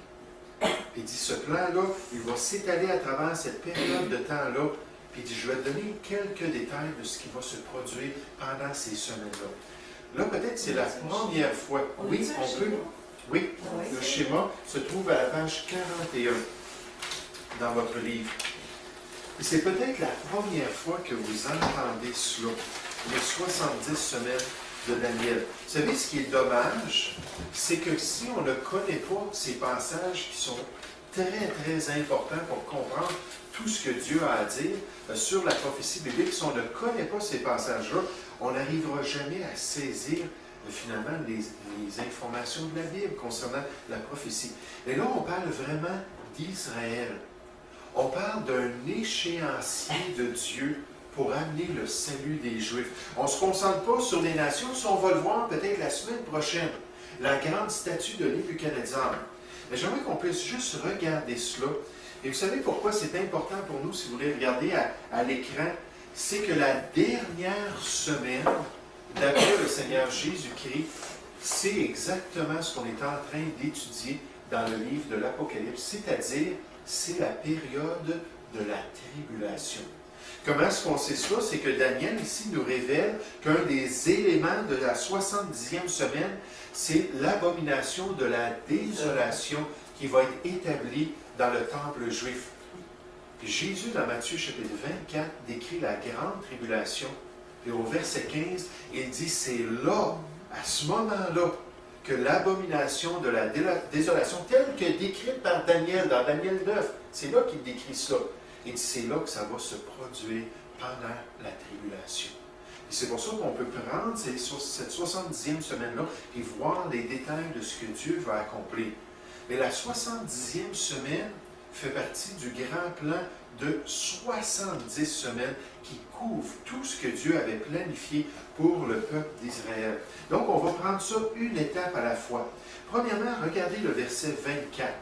[SPEAKER 1] Il dit, ce plan-là, il va s'étaler à travers cette période de temps-là. Puis il dit, je vais te donner quelques détails de ce qui va se produire pendant ces semaines-là. Là, peut-être c'est la première fois. Oui, on peut. Oui, le schéma se trouve à la page 41 dans votre livre. Et c'est peut-être la première fois que vous entendez cela, les 70 semaines de Daniel. Vous savez, ce qui est dommage, c'est que si on ne connaît pas ces passages qui sont très, très importants pour comprendre tout ce que Dieu a à dire sur la prophétie biblique, si on ne connaît pas ces passages-là, on n'arrivera jamais à saisir finalement les informations de la Bible concernant la prophétie. Et là, on parle vraiment d'Israël. On parle d'un échéancier de Dieu pour amener le salut des Juifs. On ne se concentre pas sur les nations, si on va le voir peut-être la semaine prochaine, la grande statue de Nebuchadnezzar. Mais j'aimerais qu'on puisse juste regarder cela. Et vous savez pourquoi c'est important pour nous, si vous voulez regarder à l'écran, c'est que la dernière semaine, d'après le Seigneur Jésus-Christ, c'est exactement ce qu'on est en train d'étudier dans le livre de l'Apocalypse, c'est-à-dire c'est la période de la tribulation. Comment est-ce qu'on sait ça? C'est que Daniel ici nous révèle qu'un des éléments de la 70e semaine, c'est l'abomination de la désolation qui va être établie dans le temple juif. Jésus, dans Matthieu chapitre 24, décrit la grande tribulation. Et au verset 15, il dit, c'est là, à ce moment-là, que l'abomination de la désolation, telle que décrite par Daniel, dans Daniel 9, c'est là qu'il décrit cela. Et c'est là que ça va se produire pendant la tribulation. Et c'est pour ça qu'on peut prendre cette 70e semaine-là et voir les détails de ce que Dieu va accomplir. Mais la 70e semaine fait partie du grand plan de 70 semaines qui couvre tout ce que Dieu avait planifié pour le peuple d'Israël. Donc, on va prendre ça une étape à la fois. Premièrement, regardez le verset 24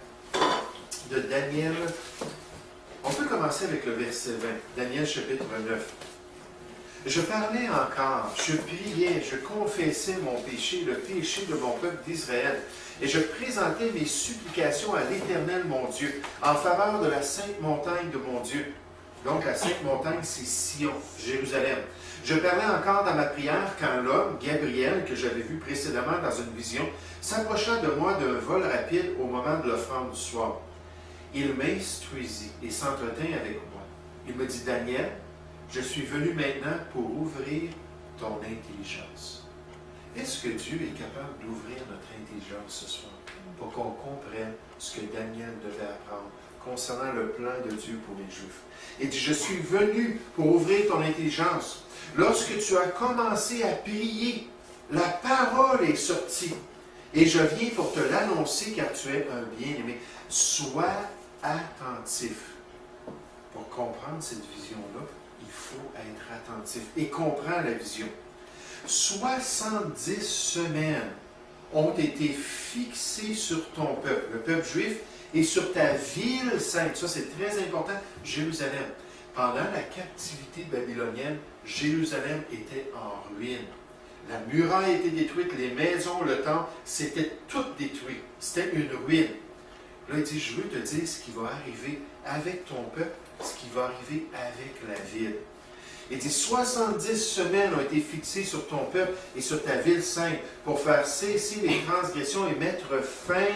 [SPEAKER 1] de Daniel On peut commencer avec le verset 20, Daniel chapitre 9. Je parlais encore, je priais, je confessais mon péché, le péché de mon peuple d'Israël, et je présentais mes supplications à l'Éternel mon Dieu, en faveur de la sainte montagne de mon Dieu. Donc la sainte montagne, c'est Sion, Jérusalem. Je parlais encore dans ma prière quand l'homme, Gabriel, que j'avais vu précédemment dans une vision, s'approcha de moi d'un vol rapide au moment de l'offrande du soir. Il m'instruisit et s'entretint avec moi. Il me dit, Daniel, je suis venu maintenant pour ouvrir ton intelligence. Est-ce que Dieu est capable d'ouvrir notre intelligence ce soir pour qu'on comprenne ce que Daniel devait apprendre concernant le plan de Dieu pour les Juifs? Il dit, je suis venu pour ouvrir ton intelligence. Lorsque tu as commencé à prier, la parole est sortie. Et je viens pour te l'annoncer car tu es un bien-aimé. Sois attentif. Pour comprendre cette vision-là, il faut être attentif et comprendre la vision. 70 semaines ont été fixées sur ton peuple, le peuple juif, et sur ta ville sainte. Ça, c'est très important, Jérusalem. Pendant la captivité babylonienne, Jérusalem était en ruine. La muraille était détruite, les maisons, le temple, c'était tout détruit. C'était une ruine. Là, il dit, je veux te dire ce qui va arriver avec ton peuple, ce qui va arriver avec la ville. Il dit, 70 semaines ont été fixées sur ton peuple et sur ta ville sainte pour faire cesser les transgressions et mettre fin,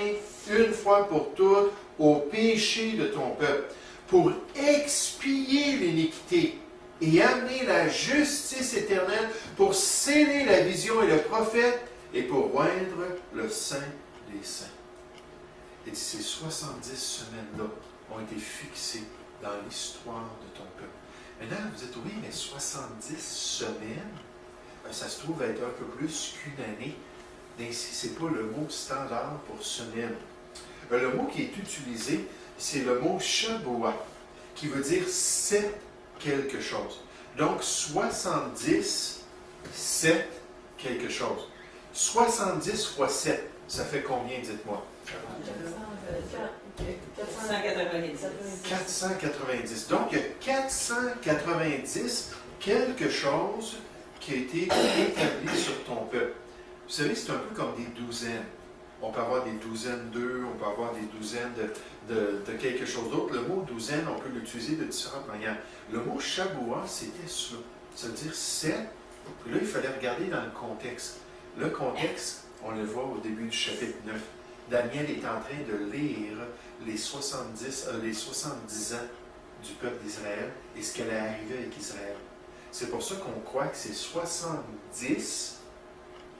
[SPEAKER 1] une fois pour toutes, au péché de ton peuple, pour expier l'iniquité et amener la justice éternelle, pour sceller la vision et le prophète, et pour oindre le saint des saints. Et ces 70 semaines-là ont été fixées dans l'histoire de ton peuple. Maintenant, vous dites, oui, mais 70 semaines, ça se trouve être un peu plus qu'une année. Ainsi, ce n'est pas le mot standard pour semaine. Le mot qui est utilisé, c'est le mot Shabuah, qui veut dire 7 quelque chose. Donc, 70, 7 quelque chose. 70 fois 7, ça fait combien, dites-moi?
[SPEAKER 3] 490.
[SPEAKER 1] 490. Donc, il y a 490 quelque chose qui a été établi sur ton peuple. Vous savez, c'est un peu comme des douzaines. On peut avoir des douzaines d'œufs, on peut avoir des douzaines de quelque chose d'autre. Le mot douzaine, on peut l'utiliser de différentes manières. Le mot Shabuah, c'était ça. Ça veut dire 7. Puis là, il fallait regarder dans le contexte. Le contexte, on le voit au début du chapitre 9. Daniel est en train de lire les 70 ans du peuple d'Israël et ce qu'elle est arrivé avec Israël. C'est pour ça qu'on croit que c'est 70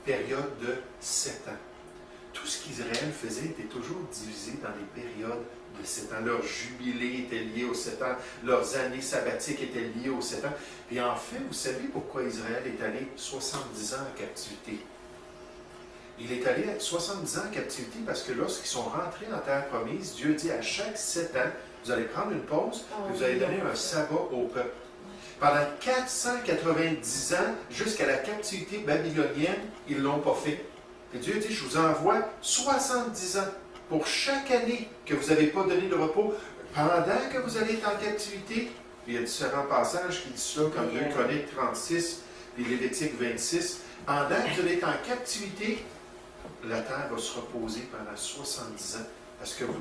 [SPEAKER 1] périodes de 7 ans. Tout ce qu'Israël faisait était toujours divisé dans des périodes de 7 ans. Leur jubilé était lié aux 7 ans, leurs années sabbatiques étaient liées aux 7 ans. Et en fait, vous savez pourquoi Israël est allé 70 ans en captivité? Il est allé 70 ans en captivité parce que lorsqu'ils sont rentrés en terre promise, Dieu dit à chaque 7 ans, vous allez prendre une pause et vous allez donner un sabbat au peuple. Pendant 490 ans, jusqu'à la captivité babylonienne, ils ne l'ont pas fait. Et Dieu dit, je vous envoie 70 ans pour chaque année que vous n'avez pas donné de repos. Pendant que vous allez être en captivité, il y a différents passages qui disent ça, comme 2 Chroniques 36 et Lévitique 26. Pendant que vous allez être en captivité, la terre va se reposer pendant 70 ans parce que vous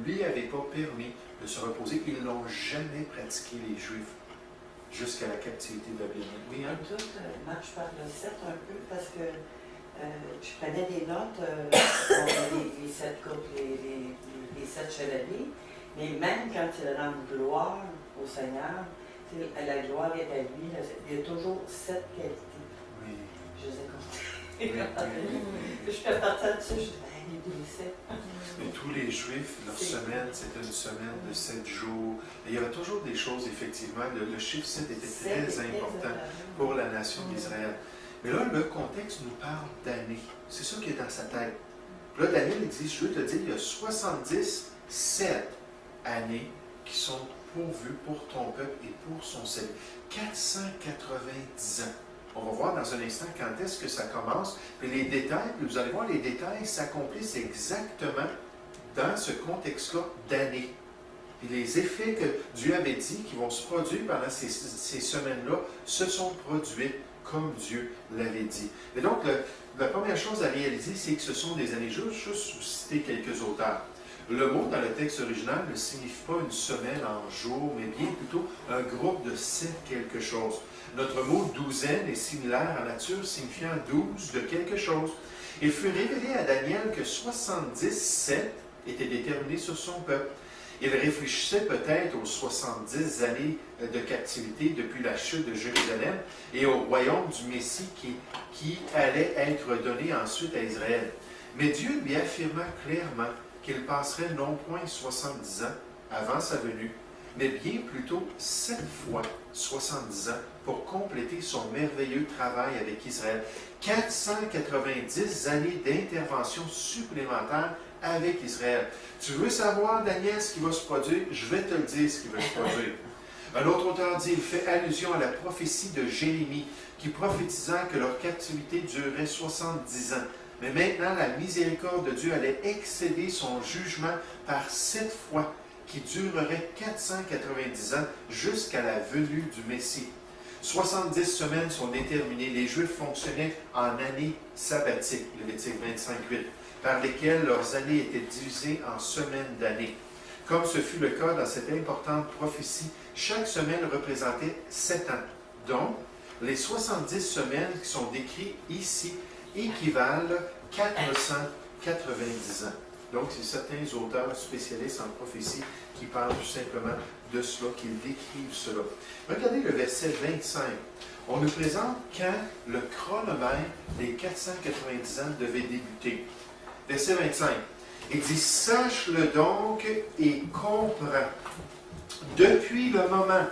[SPEAKER 1] lui avez pas permis de se reposer. Ils n'ont jamais pratiqué, les Juifs, jusqu'à la captivité babylonienne. Oui, hein?
[SPEAKER 3] Moi, je parle de 7 un peu parce que je prenais des notes les 7 couples, les 7 chevaliers, mais même quand il rend gloire au Seigneur, la gloire est à lui, il y a toujours 7 qualités.
[SPEAKER 1] Oui.
[SPEAKER 3] Je les ai comptées. Je fais partie de ça, je dis, les 7.
[SPEAKER 1] Mais tous les Juifs, leur semaine, c'était une semaine de 7 jours. Et il y avait toujours des choses, effectivement. Le chiffre 7 était très important pour la nation d'Israël. Mais là, le contexte nous parle d'années. C'est ça qui est dans sa tête. Puis là, Daniel il dit, je veux te dire, il y a 77 années qui sont pourvues pour ton peuple et pour son salut. 490 ans. On va voir dans un instant quand est-ce que ça commence. Puis les détails, puis vous allez voir, les détails s'accomplissent exactement dans ce contexte-là d'années. Puis les effets que Dieu avait dit qui vont se produire pendant ces semaines-là se sont produits comme Dieu l'avait dit. Et donc, la première chose à réaliser, c'est que ce sont des années justes. Juste citer quelques auteurs. Le mot dans le texte original ne signifie pas une semaine en jours, mais bien plutôt un groupe de 7 quelque chose. Notre mot douzaine est similaire en nature, signifiant 12 de quelque chose. Il fut révélé à Daniel que 77 étaient déterminés sur son peuple. Il réfléchissait peut-être aux 70 années de captivité depuis la chute de Jérusalem et au royaume du Messie qui allait être donné ensuite à Israël. Mais Dieu lui affirma clairement qu'il passerait non point 70 ans avant sa venue, mais bien plutôt 7 fois 70 ans pour compléter son merveilleux travail avec Israël. 490 années d'intervention supplémentaire avec Israël. Tu veux savoir, Daniel, ce qui va se produire? Je vais te le dire, ce qui va se produire. Un autre auteur dit, il fait allusion à la prophétie de Jérémie, qui prophétisa que leur captivité durerait 70 ans. Mais maintenant, la miséricorde de Dieu allait excéder son jugement par 7 fois, qui durerait 490 ans jusqu'à la venue du Messie. 70 semaines sont déterminées. Les Juifs fonctionnaient en années sabbatiques, Lévitique 25:8, par lesquelles leurs années étaient divisées en semaines d'années. Comme ce fut le cas dans cette importante prophétie, chaque semaine représentait 7 ans. Donc, les 70 semaines qui sont décrites ici équivalent 490 ans. Donc, c'est certains auteurs spécialistes en prophétie qui parlent tout simplement de cela, qui décrivent cela. Regardez le verset 25. On nous présente quand le chronomètre des 490 ans devait débuter. Verset 25. Il dit, sache-le donc et comprends. Depuis le moment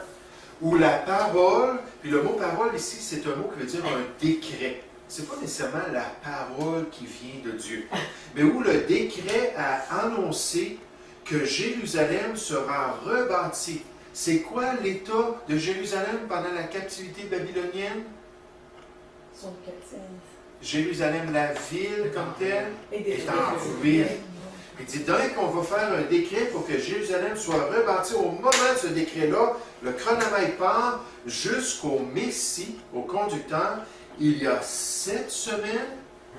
[SPEAKER 1] où la parole, puis le mot parole ici, c'est un mot qui veut dire un décret. Ce n'est pas nécessairement la parole qui vient de Dieu, mais où le décret a annoncé que Jérusalem sera rebâtie. C'est quoi l'état de Jérusalem pendant la captivité babylonienne?
[SPEAKER 4] Son capitaine.
[SPEAKER 1] Jérusalem, la ville comme telle, est en ruine. Il dit donc qu'on va faire un décret pour que Jérusalem soit rebâtie. Au moment de ce décret-là, le chronomètre part jusqu'au Messie, au conducteur. Il y a 7 semaines,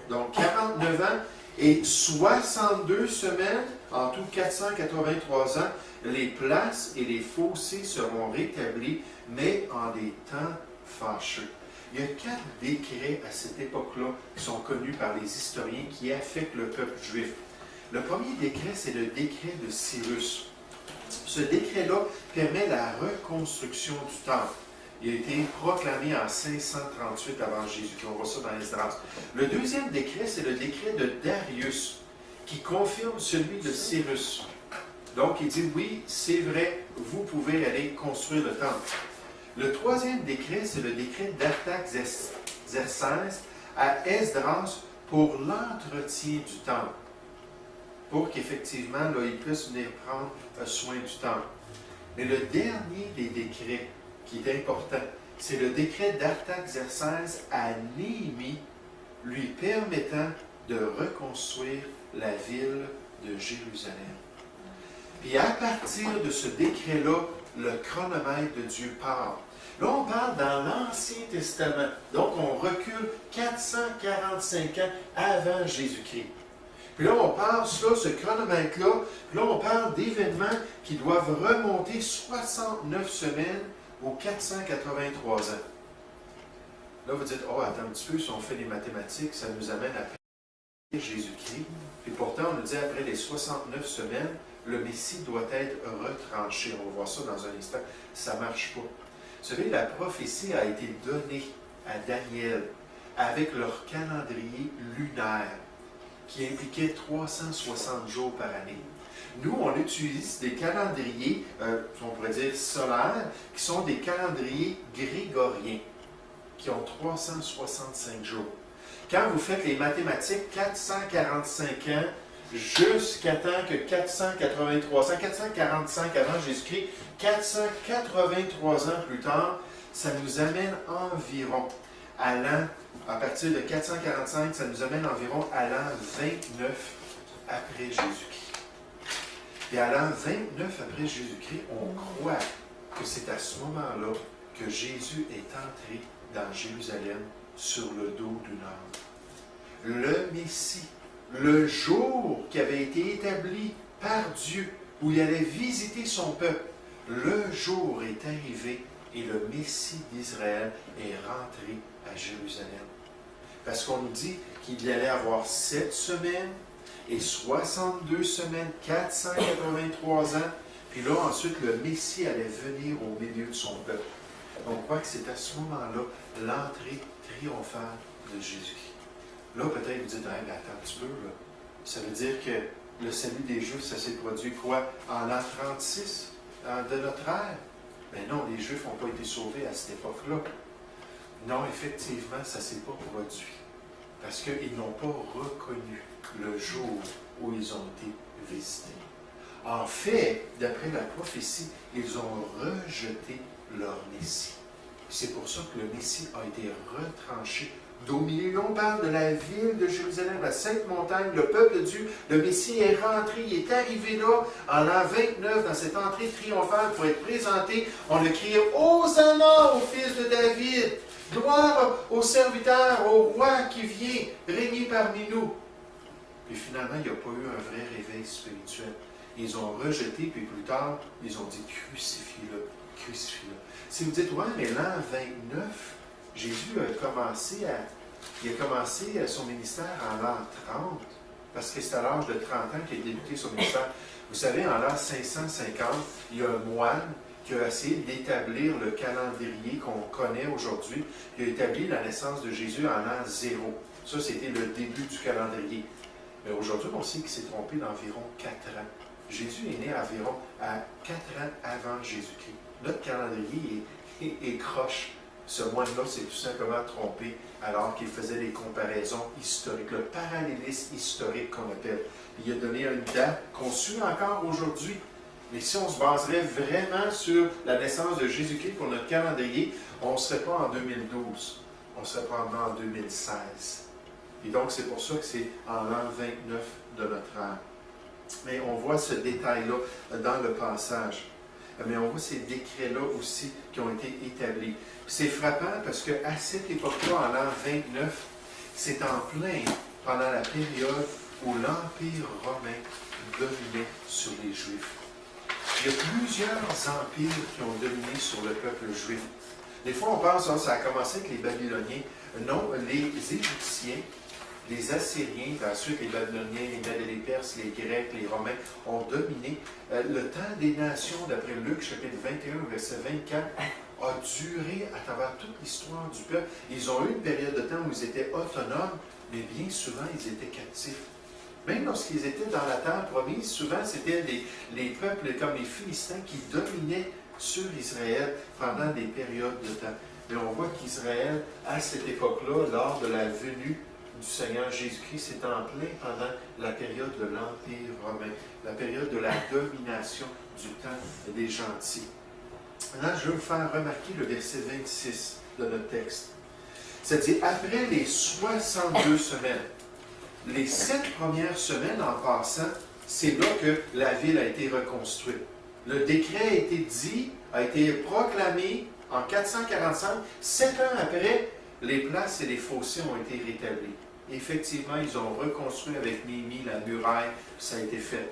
[SPEAKER 1] donc 49 ans, et 62 semaines, en tout 483 ans. Les places et les fossés seront rétablis, mais en des temps fâcheux. Il y a 4 décrets à cette époque-là qui sont connus par les historiens qui affectent le peuple juif. Le premier décret, c'est le décret de Cyrus. Ce décret-là permet la reconstruction du temple. Il a été proclamé en 538 avant Jésus-Christ. On voit ça dans Esdras. Le deuxième décret, c'est le décret de Darius, qui confirme celui de Cyrus. Donc, il dit, oui, c'est vrai, vous pouvez aller construire le temple. Le troisième décret, c'est le décret d'Artaxerxès à Esdras pour l'entretien du temple, pour qu'effectivement, là, il puisse venir prendre soin du temple. Mais le dernier des décrets, qui est important, c'est le décret d'Artaxerxès à Néhémie, lui permettant de reconstruire la ville de Jérusalem. Puis à partir de ce décret-là, le chronomètre de Dieu part. Là, on parle dans l'Ancien Testament. Donc, on recule 445 ans avant Jésus-Christ. Puis là, on parle ça, ce chronomètre-là, puis là, on parle d'événements qui doivent remonter 69 semaines aux 483 ans. Là, vous dites, oh, attends un petit peu, si on fait les mathématiques, ça nous amène après Jésus-Christ. Puis pourtant, on nous dit, après les 69 semaines, le Messie doit être retranché. On va voir ça dans un instant. Ça ne marche pas. Vous savez, la prophétie a été donnée à Daniel avec leur calendrier lunaire qui impliquait 360 jours par année. Nous, on utilise des calendriers, on pourrait dire solaires, qui sont des calendriers grégoriens, qui ont 365 jours. Quand vous faites les mathématiques, 445 ans jusqu'à temps que 445 avant Jésus-Christ, 483 ans plus tard, ça nous amène environ à l'an, à partir de 445, ça nous amène environ à l'an 29 après Jésus-Christ. Et à l'an 29 après Jésus-Christ, on croit que c'est à ce moment-là que Jésus est entré dans Jérusalem sur le dos d'une âne. Le Messie, le jour qui avait été établi par Dieu, où il allait visiter son peuple, le jour est arrivé et le Messie d'Israël est rentré à Jérusalem. Parce qu'on nous dit qu'il allait avoir 7 semaines et 62 semaines, 483 ans, puis là, ensuite, le Messie allait venir au milieu de son peuple. Donc, on croit que c'est à ce moment-là l'entrée triomphale de Jésus-Christ. Là, peut-être vous dites, hey, attends un petit peu, là. Ça veut dire que le salut des Juifs, ça s'est produit quoi? En l'an 36 de notre ère? Mais non, les Juifs n'ont pas été sauvés à cette époque-là. Non, effectivement, ça ne s'est pas produit. Parce qu'ils n'ont pas reconnu le jour où ils ont été visités. En fait, d'après la prophétie, ils ont rejeté leur Messie. C'est pour ça que le Messie a été retranché d'au milieu. On parle de la ville de Jérusalem, la sainte montagne, le peuple de Dieu. Le Messie est rentré, il est arrivé là, en l'an 29, dans cette entrée triomphale pour être présenté. On a crié « Hosanna au fils de David !» Gloire au serviteur, au roi qui vient régner parmi nous. Puis finalement, il n'y a pas eu un vrai réveil spirituel. Ils ont rejeté, puis plus tard, ils ont dit crucifie-le, crucifie-le. Si vous dites, ouais, mais l'an 29, Jésus a commencé son ministère en l'an 30, parce que c'est à l'âge de 30 ans qu'il a débuté son ministère. Vous savez, en l'an 550, il y a un moine qui a essayé d'établir le calendrier qu'on connaît aujourd'hui. Il a établi la naissance de Jésus en l'an 0. Ça, c'était le début du calendrier. Mais aujourd'hui, on sait qu'il s'est trompé d'environ 4 ans. Jésus est né environ à 4 ans avant Jésus-Christ. Notre calendrier est croche. Ce moine-là s'est tout simplement trompé alors qu'il faisait des comparaisons historiques, le parallélisme historique qu'on appelle. Il a donné une date qu'on suit encore aujourd'hui. Mais si on se baserait vraiment sur la naissance de Jésus-Christ pour notre calendrier, on ne serait pas en 2012, on serait probablement en 2016. Et donc, c'est pour ça que c'est en l'an 29 de notre ère. Mais on voit ce détail-là dans le passage. Mais on voit ces décrets-là aussi qui ont été établis. C'est frappant parce qu'à cette époque-là, en l'an 29, c'est en plein pendant la période où l'Empire romain dominait sur les Juifs. Il y a plusieurs empires qui ont dominé sur le peuple juif. Des fois, on pense que ça a commencé avec les Babyloniens. Non, les Égyptiens, les Assyriens, ensuite les Babyloniens, les Mèdes et les Perses, les Grecs, les Romains ont dominé. Le temps des nations, d'après Luc, chapitre 21, verset 24, a duré à travers toute l'histoire du peuple. Ils ont eu une période de temps où ils étaient autonomes, mais bien souvent, ils étaient captifs. Même lorsqu'ils étaient dans la terre promise, souvent c'était les peuples comme les Philistins qui dominaient sur Israël pendant des périodes de temps. Mais on voit qu'Israël, à cette époque-là, lors de la venue du Seigneur Jésus-Christ, c'est en plein pendant la période de l'Empire romain, la période de la domination du temps des gentils. Maintenant, je vais vous faire remarquer le verset 26 de notre texte. Ça dit, après les 62 semaines, les 7 premières semaines, en passant, c'est là que la ville a été reconstruite. Le décret a été dit, a été proclamé en 445. 7 ans après, les places et les fossés ont été rétablis. Effectivement, ils ont reconstruit avec Néhémie la muraille, ça a été fait.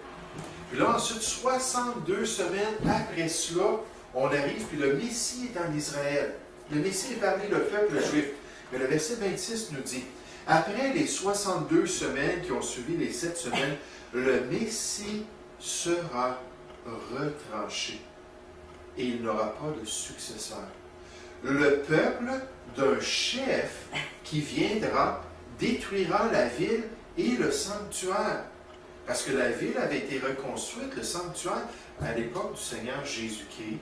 [SPEAKER 1] Puis là, ensuite, 62 semaines après cela, on arrive, puis le Messie est en Israël. Le Messie est parmi le peuple juif. Mais le verset 26 nous dit, après les 62 semaines qui ont suivi les 7 semaines, le Messie sera retranché et il n'aura pas de successeur. Le peuple d'un chef qui viendra détruira la ville et le sanctuaire. Parce que la ville avait été reconstruite, le sanctuaire, à l'époque du Seigneur Jésus-Christ,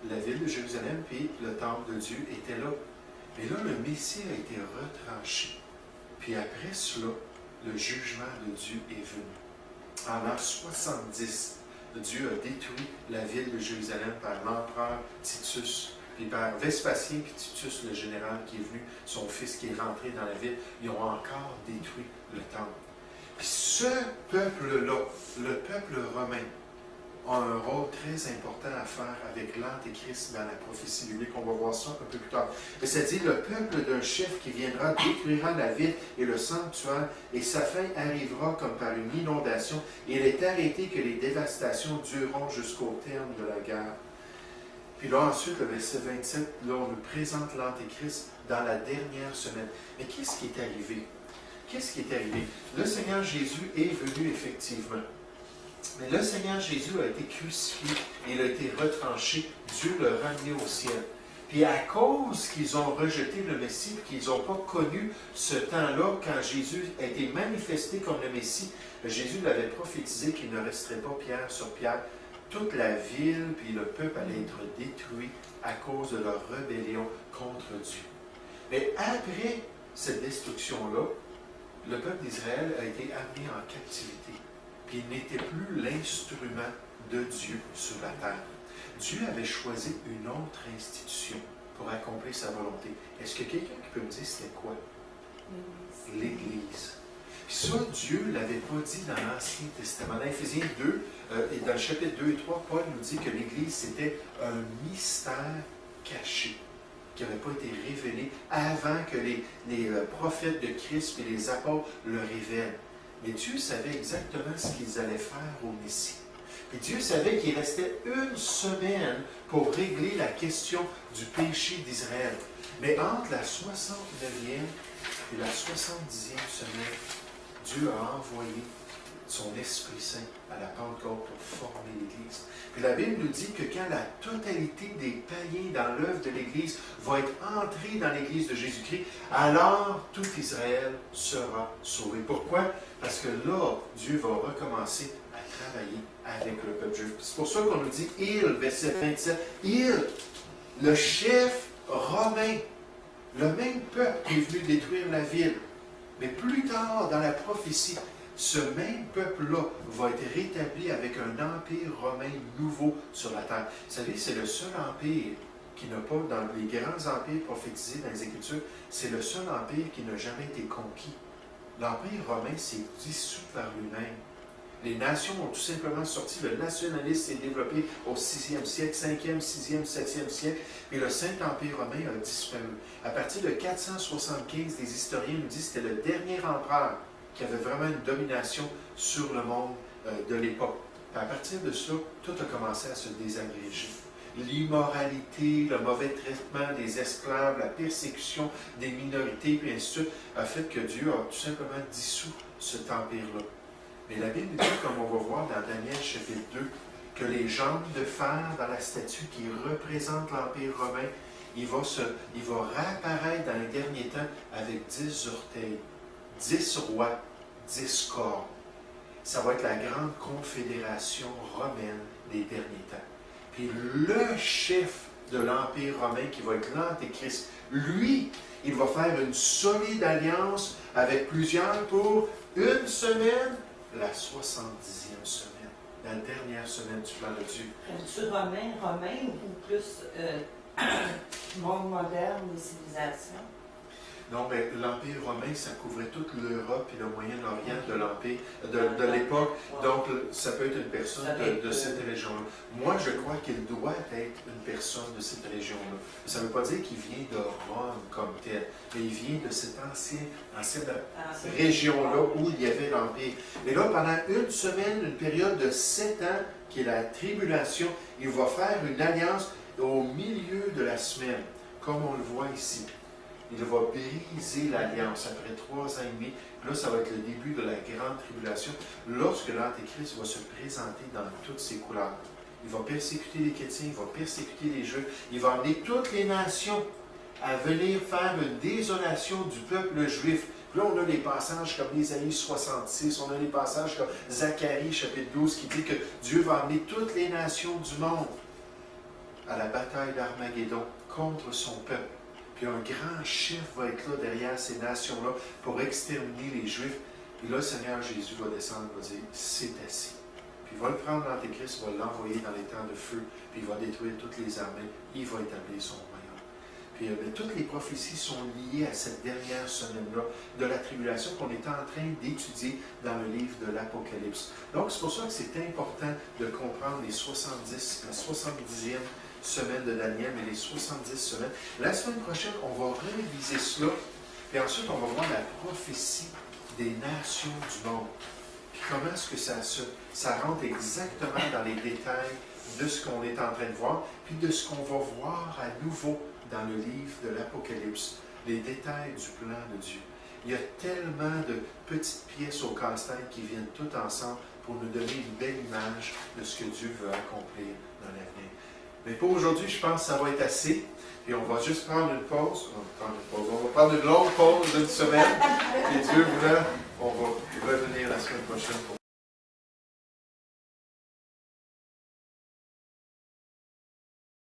[SPEAKER 1] la ville de Jérusalem, puis le temple de Dieu était là. Mais là, le Messie a été retranché. Puis après cela, le jugement de Dieu est venu. En l'an 70, Dieu a détruit la ville de Jérusalem par l'empereur Titus, puis par Vespasien puis Titus, le général qui est venu, son fils qui est rentré dans la ville. Ils ont encore détruit le temple. Puis ce peuple-là, le peuple romain, a un rôle très important à faire avec l'Antéchrist dans la prophétie biblique. On va voir ça un peu plus tard. Mais ça dit, le peuple d'un chef qui viendra détruira la ville et le sanctuaire, et sa fin arrivera comme par une inondation. Et il est arrêté que les dévastations dureront jusqu'au terme de la guerre. Puis là, ensuite, le verset 27, là, on nous présente l'Antéchrist dans la dernière semaine. Mais qu'est-ce qui est arrivé? Qu'est-ce qui est arrivé? Le Seigneur Jésus est venu effectivement. Mais le Seigneur Jésus a été crucifié et il a été retranché. Dieu l'a ramené au ciel. Puis à cause qu'ils ont rejeté le Messie, qu'ils n'ont pas connu ce temps-là, quand Jésus a été manifesté comme le Messie, Jésus l'avait prophétisé qu'il ne resterait pas pierre sur pierre. Toute la ville puis le peuple allait être détruit à cause de leur rébellion contre Dieu. Mais après cette destruction-là, le peuple d'Israël a été amené en captivité. Puis il n'était plus l'instrument de Dieu sur la terre. Dieu avait choisi une autre institution pour accomplir sa volonté. Est-ce que quelqu'un qui peut me dire c'était quoi? L'Église. Puis ça, Dieu ne l'avait pas dit dans l'Ancien Testament. Dans Éphésiens 2, et dans le chapitre 2 et 3, Paul nous dit que l'Église, c'était un mystère caché, qui n'avait pas été révélé avant que les prophètes de Christ et les apôtres le révèlent. Mais Dieu savait exactement ce qu'ils allaient faire au Messie. Et Dieu savait qu'il restait une semaine pour régler la question du péché d'Israël. Mais entre la 69e et la 70e semaine, Dieu a envoyé son Esprit Saint à la Pentecôte pour former l'Église. Puis la Bible nous dit que quand la totalité des païens dans l'œuvre de l'Église va être entrée dans l'Église de Jésus-Christ, alors tout Israël sera sauvé. Pourquoi? Parce que là, Dieu va recommencer à travailler avec le peuple juif. C'est pour ça qu'on nous dit, il, verset 27, il, le chef romain, le même peuple qui est venu détruire la ville. Mais plus tard, dans la prophétie, ce même peuple-là va être rétabli avec un empire romain nouveau sur la terre. Vous savez, c'est le seul empire qui n'a pas, dans les grands empires prophétisés dans les Écritures, c'est le seul empire qui n'a jamais été conquis. L'empire romain s'est dissous par lui-même. Les nations ont tout simplement sorti, le nationalisme s'est développé au 6e siècle, 5e, 6e, 7e siècle, et le Saint-Empire romain a disparu. À partir de 475, les historiens nous disent que c'était le dernier empereur qui avait vraiment une domination sur le monde de l'époque. À partir de cela, tout a commencé à se désagréger. L'immoralité, le mauvais traitement des esclaves, la persécution des minorités, puis ainsi de suite, a fait que Dieu a tout simplement dissous cet empire-là. Mais la Bible dit, comme on va voir dans Daniel chapitre 2, que les jambes de fer dans la statue qui représente l'Empire romain, il va réapparaître dans les derniers temps avec 10 orteils, 10 rois, 10 corps. Ça va être la grande confédération romaine des derniers temps. Puis le chef de l'Empire romain, qui va être l'Antéchrist, lui, il va faire une solide alliance avec plusieurs pour une semaine, la 70e semaine, la dernière semaine du plan de Dieu.
[SPEAKER 3] Es-tu romain ou plus monde moderne et civilisation?
[SPEAKER 1] Non, mais l'Empire romain, ça couvrait toute l'Europe et le Moyen-Orient de l'Empire, de l'époque. Donc, ça peut être une personne de cette région-là. Moi, je crois qu'il doit être une personne de cette région-là. Ça ne veut pas dire qu'il vient de Rome comme tel, mais il vient de cette ancienne région-là où il y avait l'Empire. Mais là, pendant une semaine, une période de 7 ans, qui est la tribulation, il va faire une alliance au milieu de la semaine, comme on le voit ici. Il va briser l'alliance après 3 ans et demi. Là, ça va être le début de la grande tribulation, lorsque l'Antéchrist va se présenter dans toutes ses couleurs. Il va persécuter les chrétiens, il va persécuter les Juifs, il va amener toutes les nations à venir faire une désolation du peuple juif. Puis là, on a des passages comme Ésaïe 66, on a des passages comme Zacharie chapitre 12 qui dit que Dieu va amener toutes les nations du monde à la bataille d'Armageddon contre son peuple. Puis un grand chef va être là derrière ces nations-là pour exterminer les Juifs. Puis là, le Seigneur Jésus va descendre et va dire, c'est assez. Puis il va le prendre, l'Antéchrist, va l'envoyer dans les temps de feu, puis il va détruire toutes les armées, il va établir son royaume. Puis toutes les prophéties sont liées à cette dernière semaine-là de la tribulation qu'on est en train d'étudier dans le livre de l'Apocalypse. Donc, c'est pour ça que c'est important de comprendre la 70e semaine de Daniel, mais les 70 semaines. La semaine prochaine, on va réviser cela, et ensuite, on va voir la prophétie des nations du monde. Puis comment est-ce que ça rentre exactement dans les détails de ce qu'on est en train de voir, puis de ce qu'on va voir à nouveau dans le livre de l'Apocalypse, les détails du plan de Dieu. Il y a tellement de petites pièces au casse-tête qui viennent toutes ensemble pour nous donner une belle image de ce que Dieu veut accomplir dans l'avenir. Mais pour aujourd'hui, je pense que ça va être assez. Et on va juste prendre une pause. On va prendre une longue pause d'une semaine. Et Dieu voulant, on va revenir la semaine prochaine pour